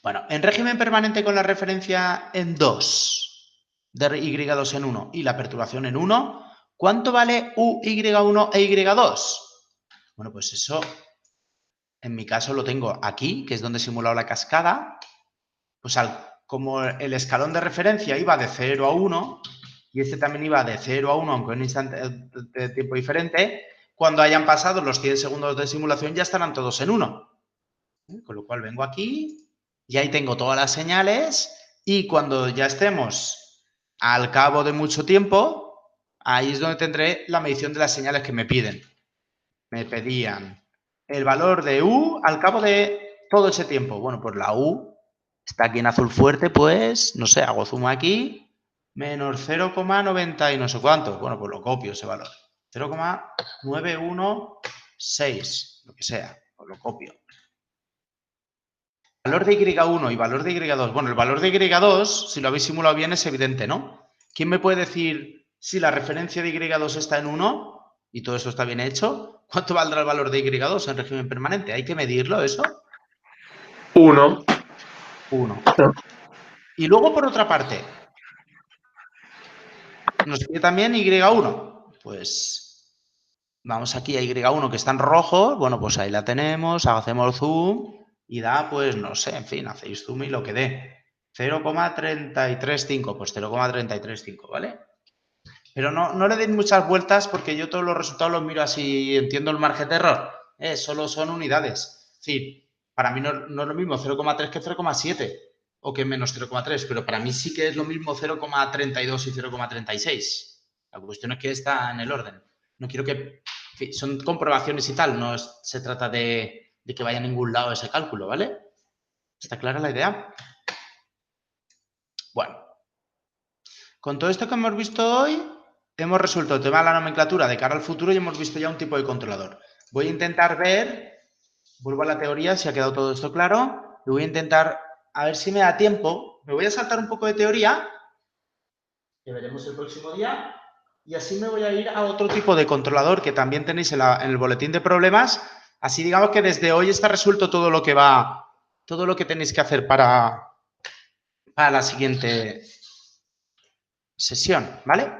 Bueno, en régimen permanente con la referencia en 2, de Y2 en 1 y la perturbación en 1, ¿cuánto vale UY1 e Y2? Bueno, pues eso, en mi caso lo tengo aquí, que es donde he simulado la cascada. Pues como el escalón de referencia iba de 0 a 1, y este también iba de 0 a 1, aunque en un instante de tiempo diferente, cuando hayan pasado los 100 segundos de simulación ya estarán todos en 1. Con lo cual vengo aquí y ahí tengo todas las señales y cuando ya estemos al cabo de mucho tiempo, ahí es donde tendré la medición de las señales que me piden. Me pedían el valor de U al cabo de todo ese tiempo. Bueno, pues la U está aquí en azul fuerte, pues, no sé, hago zoom aquí, menos 0,90 y no sé cuánto. Bueno, pues lo copio ese valor. 0,916, lo que sea, pues lo copio. Valor de Y1 y valor de Y2. Bueno, el valor de Y2, si lo habéis simulado bien, es evidente, ¿no? ¿Quién me puede decir si la referencia de Y2 está en 1 y todo eso está bien hecho? ¿Cuánto valdrá el valor de Y2 en régimen permanente? ¿Hay que medirlo eso? 1. 1. Y luego, por otra parte, nos pide también Y1. Pues vamos aquí a Y1 que está en rojo. Bueno, pues ahí la tenemos. Hacemos zoom. Y da, pues, no sé, en fin, hacéis zoom y lo que dé. 0,335, pues 0,335, ¿vale? Pero no le den muchas vueltas porque yo todos los resultados los miro así, entiendo el margen de error. Solo son unidades. Es decir, para mí no es lo mismo 0,3 que 0,7 o que menos 0,3, pero para mí sí que es lo mismo 0,32 y 0,36. La cuestión es que está en el orden. No quiero que... En fin, son comprobaciones y tal, no se trata de que vaya a ningún lado ese cálculo, ¿vale? ¿Está clara la idea? Bueno, con todo esto que hemos visto hoy, hemos resuelto el tema de la nomenclatura de cara al futuro y hemos visto ya un tipo de controlador. Voy a intentar ver, vuelvo a la teoría, si ha quedado todo esto claro, y voy a intentar, a ver si me da tiempo, me voy a saltar un poco de teoría, que veremos el próximo día, y así me voy a ir a otro tipo de controlador que también tenéis en el boletín de problemas. Así digamos que desde hoy está resuelto todo lo que tenéis que hacer para la siguiente sesión, ¿vale?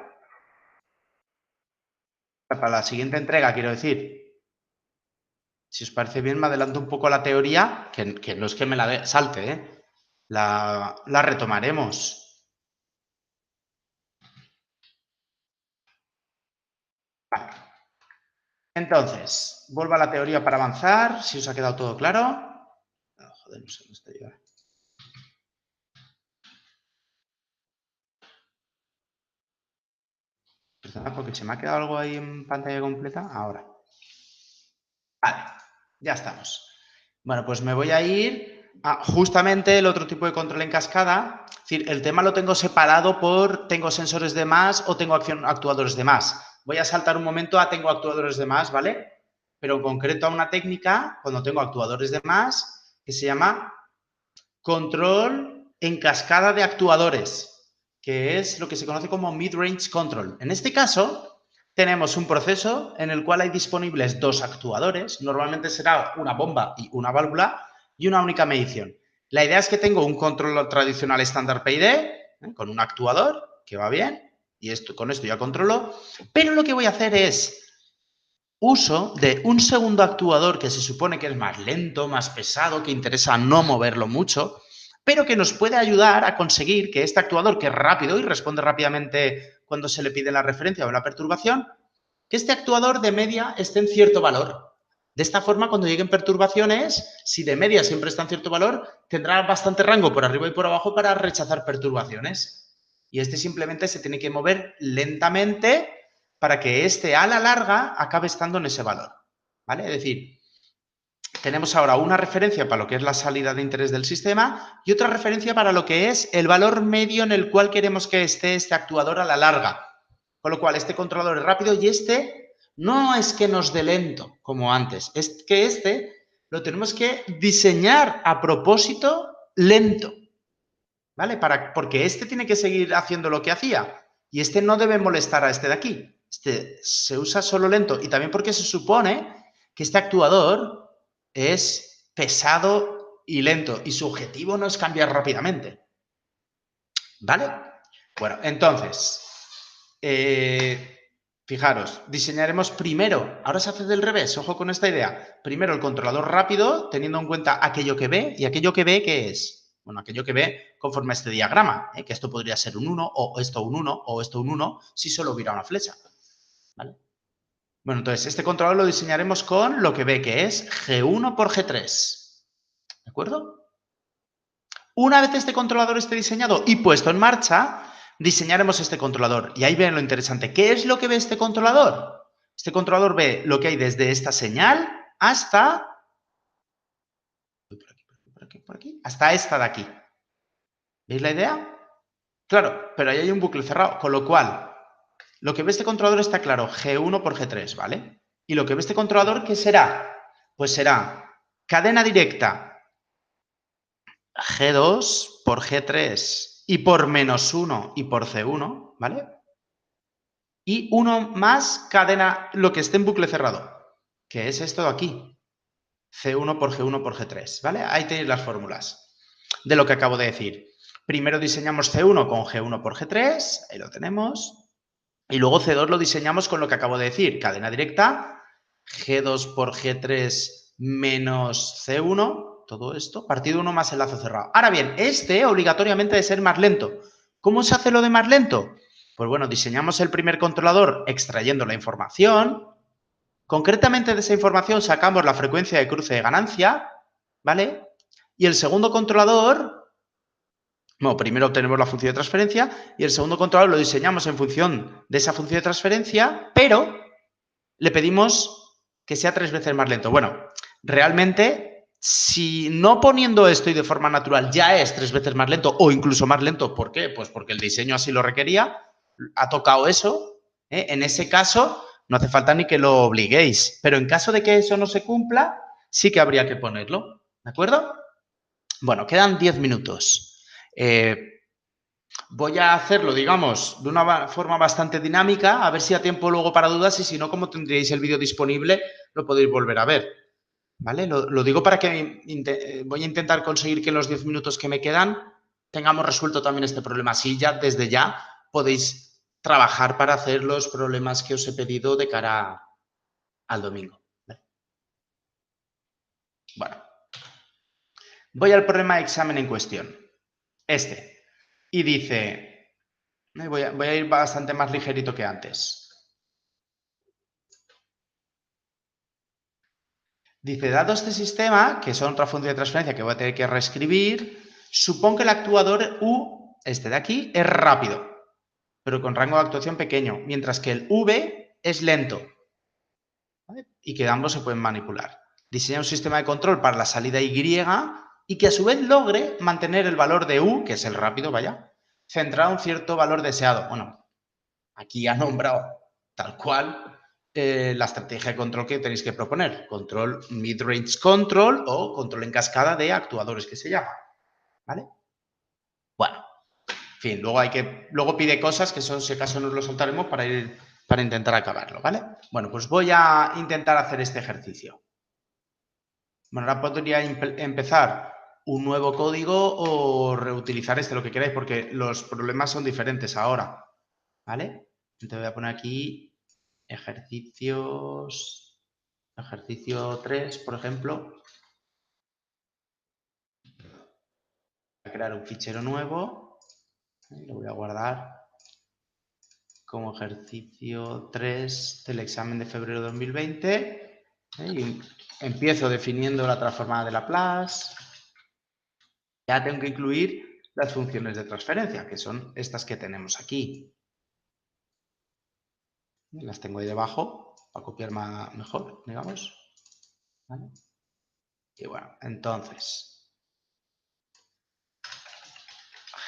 Para la siguiente entrega, quiero decir. Si os parece bien, me adelanto un poco a la teoría, que no es que me la salte, ¿eh? La retomaremos. Vale. Entonces, vuelvo a la teoría para avanzar, si os ha quedado todo claro. Oh, joder, no sé dónde estoy yo. Perdona, porque se me ha quedado algo ahí en pantalla completa. Ahora. Vale, ya estamos. Bueno, pues me voy a ir a justamente el otro tipo de control en cascada. Es decir, el tema lo tengo separado por tengo sensores de más o tengo actuadores de más. Voy a saltar un momento a tengo actuadores de más, ¿vale? pero en concreto a una técnica cuando tengo actuadores de más que se llama control en cascada de actuadores, que es lo que se conoce como mid-range control. En este caso, tenemos un proceso en el cual hay disponibles dos actuadores, normalmente será una bomba y una válvula, y una única medición. La idea es que tengo un control tradicional estándar PID, con un actuador, que va bien, y con esto ya controlo, pero lo que voy a hacer es uso de un segundo actuador que se supone que es más lento, más pesado, que interesa no moverlo mucho, pero que nos puede ayudar a conseguir que este actuador, que es rápido y responde rápidamente cuando se le pide la referencia o la perturbación, que este actuador de media esté en cierto valor. De esta forma, cuando lleguen perturbaciones, si de media siempre está en cierto valor, tendrá bastante rango por arriba y por abajo para rechazar perturbaciones. Y este simplemente se tiene que mover lentamente para que este a la larga acabe estando en ese valor, ¿vale? Es decir, tenemos ahora una referencia para lo que es la salida de interés del sistema y otra referencia para lo que es el valor medio en el cual queremos que esté este actuador a la larga. Con lo cual, este controlador es rápido y este no es que nos dé lento como antes, es que este lo tenemos que diseñar a propósito lento, ¿vale? Porque este tiene que seguir haciendo lo que hacía y este no debe molestar a este de aquí. Este se usa solo lento y también porque se supone que este actuador es pesado y lento y su objetivo no es cambiar rápidamente, ¿vale? Bueno, entonces, fijaros, diseñaremos primero, ahora se hace del revés, ojo con esta idea, primero el controlador rápido, teniendo en cuenta aquello que ve, y aquello que ve, ¿qué es? Bueno, aquello que ve conforme a este diagrama, que esto podría ser un 1, o esto un 1, o esto un 1, si solo hubiera una flecha, ¿vale? Bueno, entonces, este controlador lo diseñaremos con lo que ve, que es G1 por G3, ¿de acuerdo? Una vez este controlador esté diseñado y puesto en marcha, diseñaremos este controlador. Y ahí ven lo interesante. ¿Qué es lo que ve este controlador? Este controlador ve lo que hay desde esta señal hasta... por aquí, hasta esta de aquí. ¿Veis la idea? Claro, pero ahí hay un bucle cerrado, con lo cual, lo que ve este controlador está claro, G1 por G3, ¿vale? Y lo que ve este controlador, ¿qué será? Pues será cadena directa G2 por G3 y por -1 y por C1, ¿vale? Y uno más cadena, lo que esté en bucle cerrado, que es esto de aquí, C1 por G1 por G3, ¿vale? Ahí tenéis las fórmulas de lo que acabo de decir. Primero diseñamos C1 con G1 por G3, ahí lo tenemos, y luego C2 lo diseñamos con lo que acabo de decir, cadena directa, G2 por G3 menos C1, todo esto, partido 1 más el lazo cerrado. Ahora bien, este obligatoriamente debe ser más lento. ¿Cómo se hace lo de más lento? Pues bueno, diseñamos el primer controlador extrayendo la información. Concretamente de esa información sacamos la frecuencia de cruce de ganancia, ¿vale? Y el segundo controlador, bueno, primero obtenemos la función de transferencia y el segundo controlador lo diseñamos en función de esa función de transferencia, pero le pedimos que sea 3 veces más lento. Bueno, realmente, si no poniendo esto y de forma natural ya es 3 veces más lento o incluso más lento, ¿por qué? Pues porque el diseño así lo requería, ha tocado eso, ¿eh? En ese caso no hace falta ni que lo obliguéis, pero en caso de que eso no se cumpla, sí que habría que ponerlo, ¿de acuerdo? Bueno, quedan 10 minutos. Voy a hacerlo, digamos, de una forma bastante dinámica, a ver si a tiempo luego para dudas y si no, como tendríais el vídeo disponible, lo podéis volver a ver, ¿vale? Lo digo para que voy a intentar conseguir que en los 10 minutos que me quedan tengamos resuelto también este problema. Así ya, desde ya, podéis trabajar para hacer los problemas que os he pedido de cara al domingo, ¿vale? Bueno, voy al problema de examen en cuestión, este, y dice... Voy a ir bastante más ligerito que antes. Dice, dado este sistema, que son otra función de transferencia que voy a tener que reescribir, supón que el actuador U, este de aquí, es rápido, pero con rango de actuación pequeño, mientras que el V es lento, ¿vale? Y que ambos se pueden manipular. Diseña un sistema de control para la salida Y y que a su vez logre mantener el valor de U, que es el rápido, vaya, centrado en cierto valor deseado. Bueno, aquí ha nombrado tal cual la estrategia de control que tenéis que proponer. Control mid-range control o control en cascada de actuadores que se llama. ¿Vale? Bueno, en fin, luego pide cosas que eso, si acaso nos lo saltaremos para intentar acabarlo, ¿vale? Bueno, pues voy a intentar hacer este ejercicio. Bueno, ahora podría empezar un nuevo código o reutilizar lo que queráis, porque los problemas son diferentes ahora, ¿vale? Entonces voy a poner aquí ejercicio 3, por ejemplo. Voy a crear un fichero nuevo y lo voy a guardar como ejercicio 3 del examen de febrero de 2020. Y empiezo definiendo la transformada de Laplace. Ya tengo que incluir las funciones de transferencia, que son estas que tenemos aquí. Las tengo ahí debajo para copiar mejor, digamos. ¿Vale? Y bueno, entonces,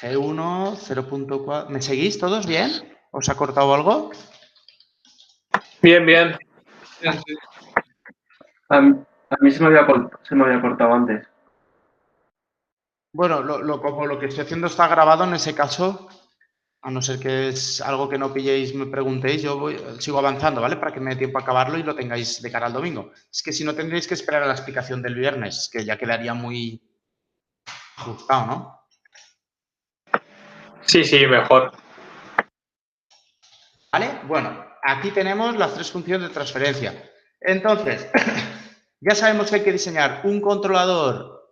G1, 0.4. ¿Me seguís todos bien? ¿Os ha cortado algo? Bien, bien. A mí se me había cortado antes. Bueno, como lo que estoy haciendo está grabado, en ese caso, a no ser que es algo que no pilléis, me preguntéis, yo sigo avanzando, ¿vale? Para que me dé tiempo a acabarlo y lo tengáis de cara al domingo. Es que si no, tendréis que esperar a la explicación del viernes, que ya quedaría muy ajustado, ¿no? Sí, sí, mejor. ¿Vale? Bueno, aquí tenemos las 3 funciones de transferencia. Entonces, ya sabemos que hay que diseñar un controlador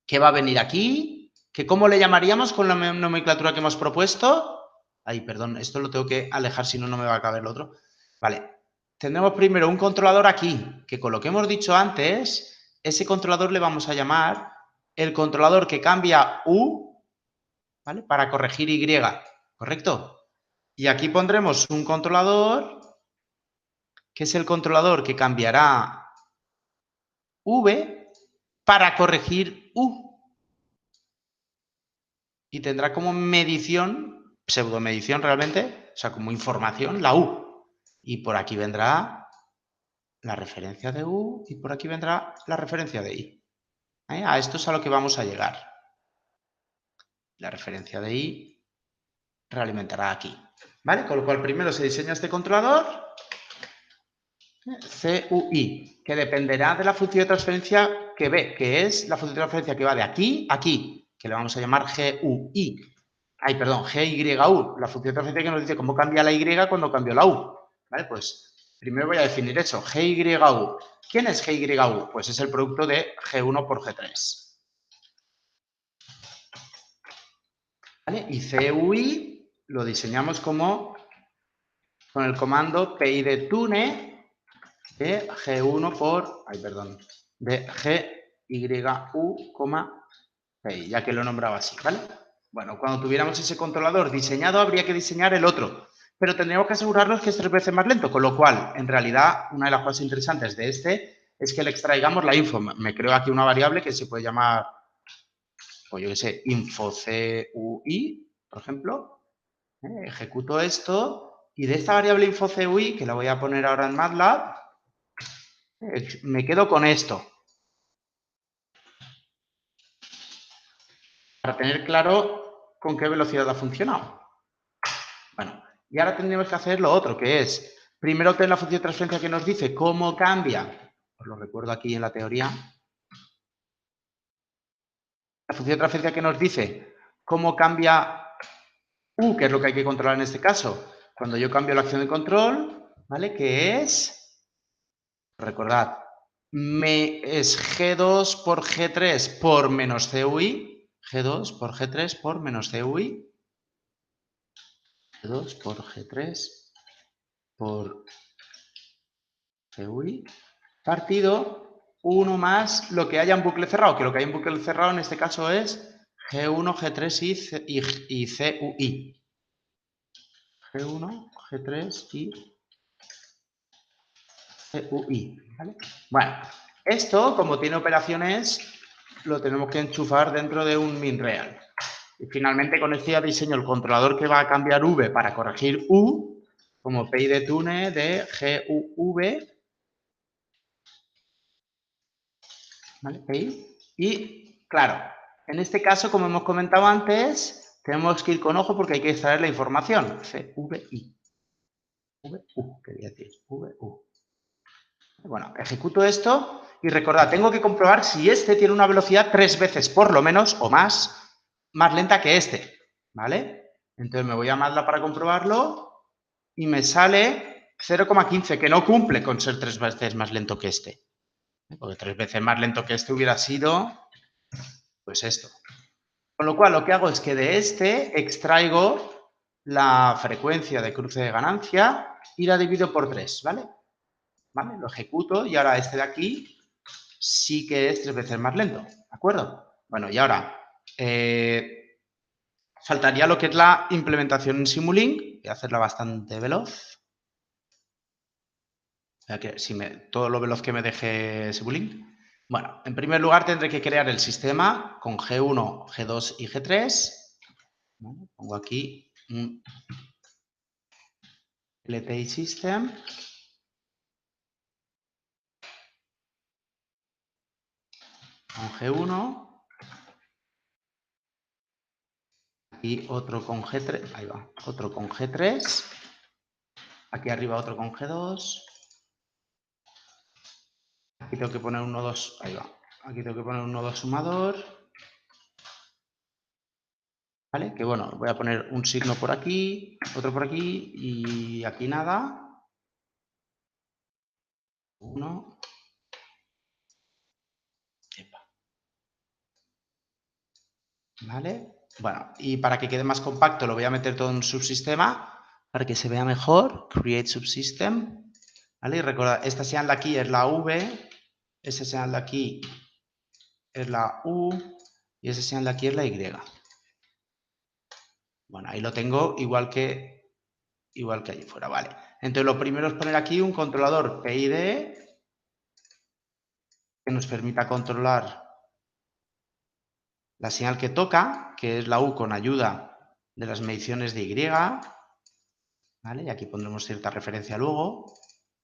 que va a venir aquí, que ¿cómo le llamaríamos con la nomenclatura que hemos propuesto? Ay, perdón, esto lo tengo que alejar, si no, no me va a caber el otro. Vale, tendremos primero un controlador aquí, que con lo que hemos dicho antes, ese controlador le vamos a llamar el controlador que cambia U, ¿vale? Para corregir Y, ¿correcto? Y aquí pondremos un controlador, que es el controlador que cambiará V para corregir U. Y tendrá como medición, pseudomedición realmente, o sea, como información, la U. Y por aquí vendrá la referencia de U y por aquí vendrá la referencia de I. A esto es a lo que vamos a llegar. La referencia de I realimentará aquí. ¿Vale? Con lo cual primero se diseña este controlador, CUI, que dependerá de la función de transferencia que ve, que es la función de transferencia que va de aquí a aquí, que le vamos a llamar GUI. Ay, perdón, GYU, la función de transferencia que nos dice cómo cambia la Y cuando cambio la U. ¿Vale? Pues primero voy a definir eso, GYU. ¿Quién es GYU? Pues es el producto de G1 por G3. ¿Vale? Y CUI lo diseñamos como con el comando PI de tune de G1 por, de GYU, PI, ya que lo he nombrado así, ¿vale? Bueno, cuando tuviéramos ese controlador diseñado, habría que diseñar el otro, pero tendríamos que asegurarnos que es 3 veces más lento, con lo cual, en realidad, una de las cosas interesantes de este es que le extraigamos la info. Me creo aquí una variable que se puede llamar, pues yo qué sé, info_CUI, por ejemplo. Ejecuto esto y de esta variable info_CUI, que la voy a poner ahora en MATLAB, me quedo con esto. Para tener claro con qué velocidad ha funcionado. Bueno, y ahora tendríamos que hacer lo otro, que es, primero obtener la función de transferencia que nos dice cómo cambia, os lo recuerdo aquí en la teoría, la función de transferencia que nos dice cómo cambia U, que es lo que hay que controlar en este caso, cuando yo cambio la acción de control, ¿vale? Que es, recordad, es G2 por G3 por menos CUI, G2 por G3 por menos CUI, G2 por G3 por CUI, partido 1 más lo que haya en bucle cerrado, que lo que hay en bucle cerrado en este caso es G1, G3 y CUI. G1, G3 y CUI. ¿Vale? Bueno, esto, como tiene operaciones, lo tenemos que enchufar dentro de un MinReal. Y finalmente con este ya diseño el controlador que va a cambiar V para corregir U, como PI de Tune de GUV. ¿Vale? PI. Y, claro, en este caso, como hemos comentado antes, tenemos que ir con ojo porque hay que extraer la información. XVI. VU, quería decir. VU. Bueno, ejecuto esto y recordad, tengo que comprobar si este tiene una velocidad 3 veces por lo menos o más lenta que este, ¿vale? Entonces me voy a MATLAB para comprobarlo y me sale 0,15, que no cumple con ser 3 veces más lento que este. Porque 3 veces más lento que este hubiera sido, pues esto. Con lo cual, lo que hago es que de este extraigo la frecuencia de cruce de ganancia y la divido por 3, ¿vale? ¿Vale? Lo ejecuto y ahora este de aquí sí que es 3 veces más lento, ¿de acuerdo? Bueno, y ahora faltaría lo que es la implementación en Simulink. Voy a hacerla bastante veloz. Ya que todo lo veloz que me deje Simulink. Bueno, en primer lugar tendré que crear el sistema con G1, G2 y G3. ¿Vale? Pongo aquí un LTI System. Con G1. Y otro con G3. Ahí va. Otro con G3. Aquí arriba otro con G2. Aquí tengo que poner un nodo. Ahí va. Aquí tengo que poner un nodo sumador. ¿Vale? Que bueno, voy a poner un signo por aquí, otro por aquí y aquí nada. Uno. ¿Vale? Bueno, y para que quede más compacto lo voy a meter todo en un subsistema para que se vea mejor. Create subsystem. ¿Vale? Y recordad, esta señal de aquí es la V, esta señal de aquí es la U y esa señal de aquí es la Y. Bueno, ahí lo tengo igual que allí fuera, ¿vale? Entonces lo primero es poner aquí un controlador PID que nos permita controlar la señal que toca, que es la U con ayuda de las mediciones de Y, ¿vale? Y aquí pondremos cierta referencia luego.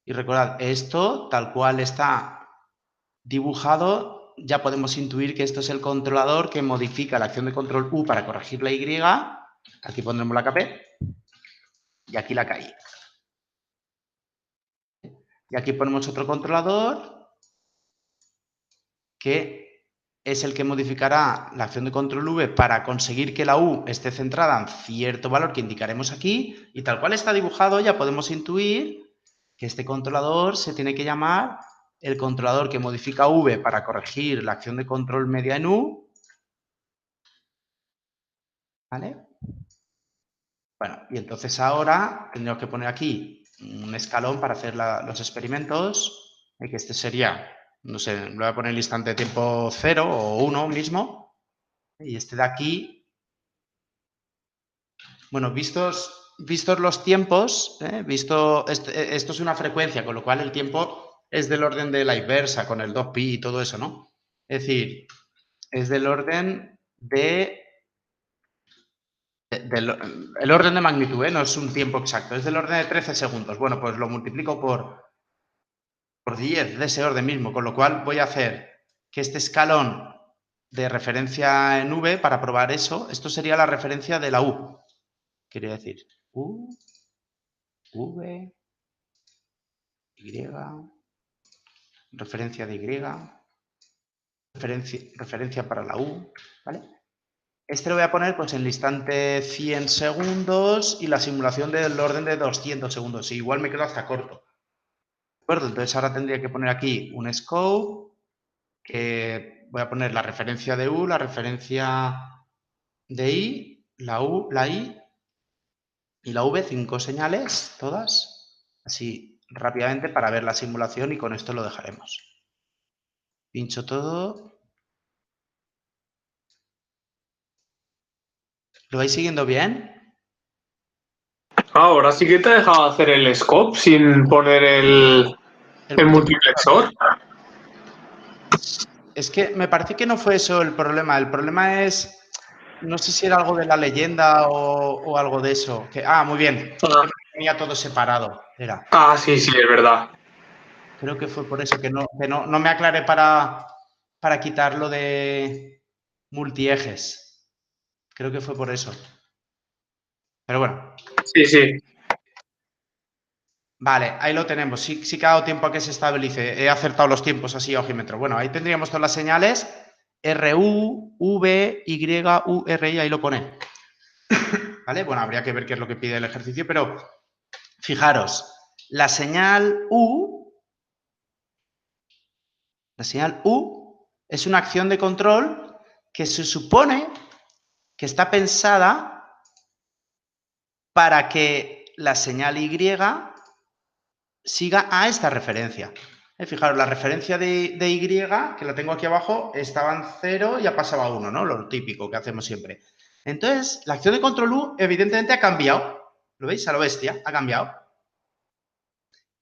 Y recordad, esto tal cual está dibujado, ya podemos intuir que esto es el controlador que modifica la acción de control U para corregir la Y. Aquí pondremos la KP y aquí la KI. Y aquí ponemos otro controlador que es el que modificará la acción de control V para conseguir que la U esté centrada en cierto valor que indicaremos aquí. Y tal cual está dibujado, ya podemos intuir que este controlador se tiene que llamar el controlador que modifica V para corregir la acción de control media en U. ¿Vale? Bueno, y entonces ahora tendríamos que poner aquí un escalón para hacer los experimentos, que este sería, no sé, lo voy a poner el instante de tiempo 0 o 1 mismo, y este de aquí, bueno, vistos los tiempos, esto es una frecuencia, con lo cual el tiempo es del orden de la inversa, con el 2pi y todo eso, ¿no? Es decir, es del orden el orden de magnitud, no es un tiempo exacto, es del orden de 13 segundos. Bueno, pues lo multiplico por 10 de ese orden mismo, con lo cual voy a hacer que este escalón de referencia en V, para probar eso, esto sería la referencia de la U. Quería decir U, V, Y, referencia de Y, referencia para la U, ¿vale? Este lo voy a poner pues en el instante 100 segundos y la simulación del orden de 200 segundos. Y igual me quedo hasta corto. ¿De acuerdo? Entonces ahora tendría que poner aquí un scope, que voy a poner la referencia de U, la referencia de I, la U, la I y la V, 5 señales, todas, así rápidamente para ver la simulación y con esto lo dejaremos. Pincho todo. ¿Lo vais siguiendo bien? Ahora sí que te he dejado hacer el scope sin poner el multiplexor. Es que me parece que no fue eso el problema. El problema es, no sé si era algo de la leyenda o algo de eso. Muy bien. tenía todo separado. Era. Ah, sí, sí, es verdad. Creo que fue por eso que no me aclaré para quitarlo de multiejes. Creo que fue por eso. Pero bueno. Sí, sí. Vale, ahí lo tenemos. Sí que ha dado tiempo a que se estabilice. He acertado los tiempos así a ojímetro. Bueno, ahí tendríamos todas las señales. RU, V, Y, U, R, I, ahí lo pone. ¿Vale? Bueno, habría que ver qué es lo que pide el ejercicio, pero fijaros, la señal U es una acción de control que se supone que está pensada para que la señal Y siga a esta referencia. Fijaros, la referencia de Y, que la tengo aquí abajo, estaba en 0 y ha pasado a 1, ¿no? Lo típico que hacemos siempre. Entonces, la acción de control U evidentemente ha cambiado. ¿Lo veis? A lo bestia, ha cambiado.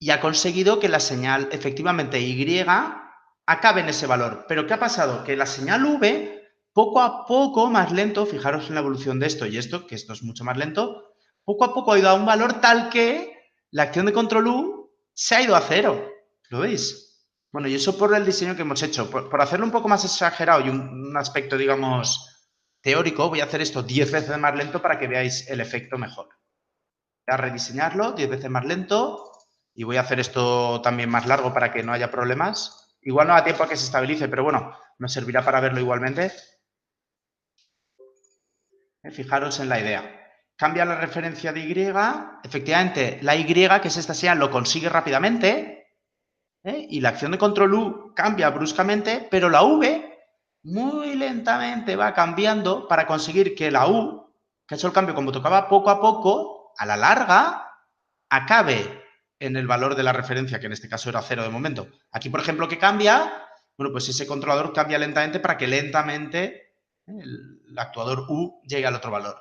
Y ha conseguido que la señal, efectivamente, Y acabe en ese valor. Pero ¿qué ha pasado? Que la señal V, poco a poco, más lento, fijaros en la evolución de esto y esto, que esto es mucho más lento, poco a poco ha ido a un valor tal que la acción de control U se ha ido a 0. ¿Lo veis? Bueno, y eso por el diseño que hemos hecho. Por hacerlo un poco más exagerado y un aspecto, digamos, teórico, voy a hacer esto 10 veces más lento para que veáis el efecto mejor. Voy a rediseñarlo 10 veces más lento y voy a hacer esto también más largo para que no haya problemas. Igual no da tiempo a que se estabilice, pero bueno, nos servirá para verlo igualmente. Fijaros en la idea. Cambia la referencia de Y. Efectivamente, la Y, que es esta señal, lo consigue rápidamente. Y la acción de control U cambia bruscamente, pero la V muy lentamente va cambiando para conseguir que la U, que ha hecho el cambio como tocaba poco a poco, a la larga, acabe en el valor de la referencia, que en este caso era 0 de momento. Aquí, por ejemplo, ¿qué cambia? Bueno, pues ese controlador cambia lentamente para que lentamente el actuador U llegue al otro valor.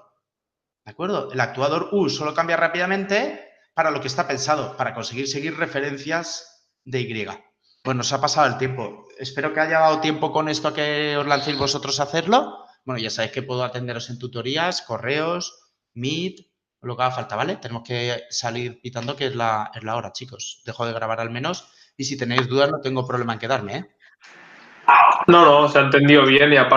¿De acuerdo? El actuador U solo cambia rápidamente para lo que está pensado, para conseguir seguir referencias de Y. Pues nos ha pasado el tiempo. Espero que haya dado tiempo con esto a que os lancéis vosotros a hacerlo. Bueno, ya sabéis que puedo atenderos en tutorías, correos, Meet, lo que haga falta, ¿vale? Tenemos que salir pitando que es la hora, chicos. Dejo de grabar al menos y si tenéis dudas no tengo problema en quedarme, ¿eh? No, se ha entendido bien y aparte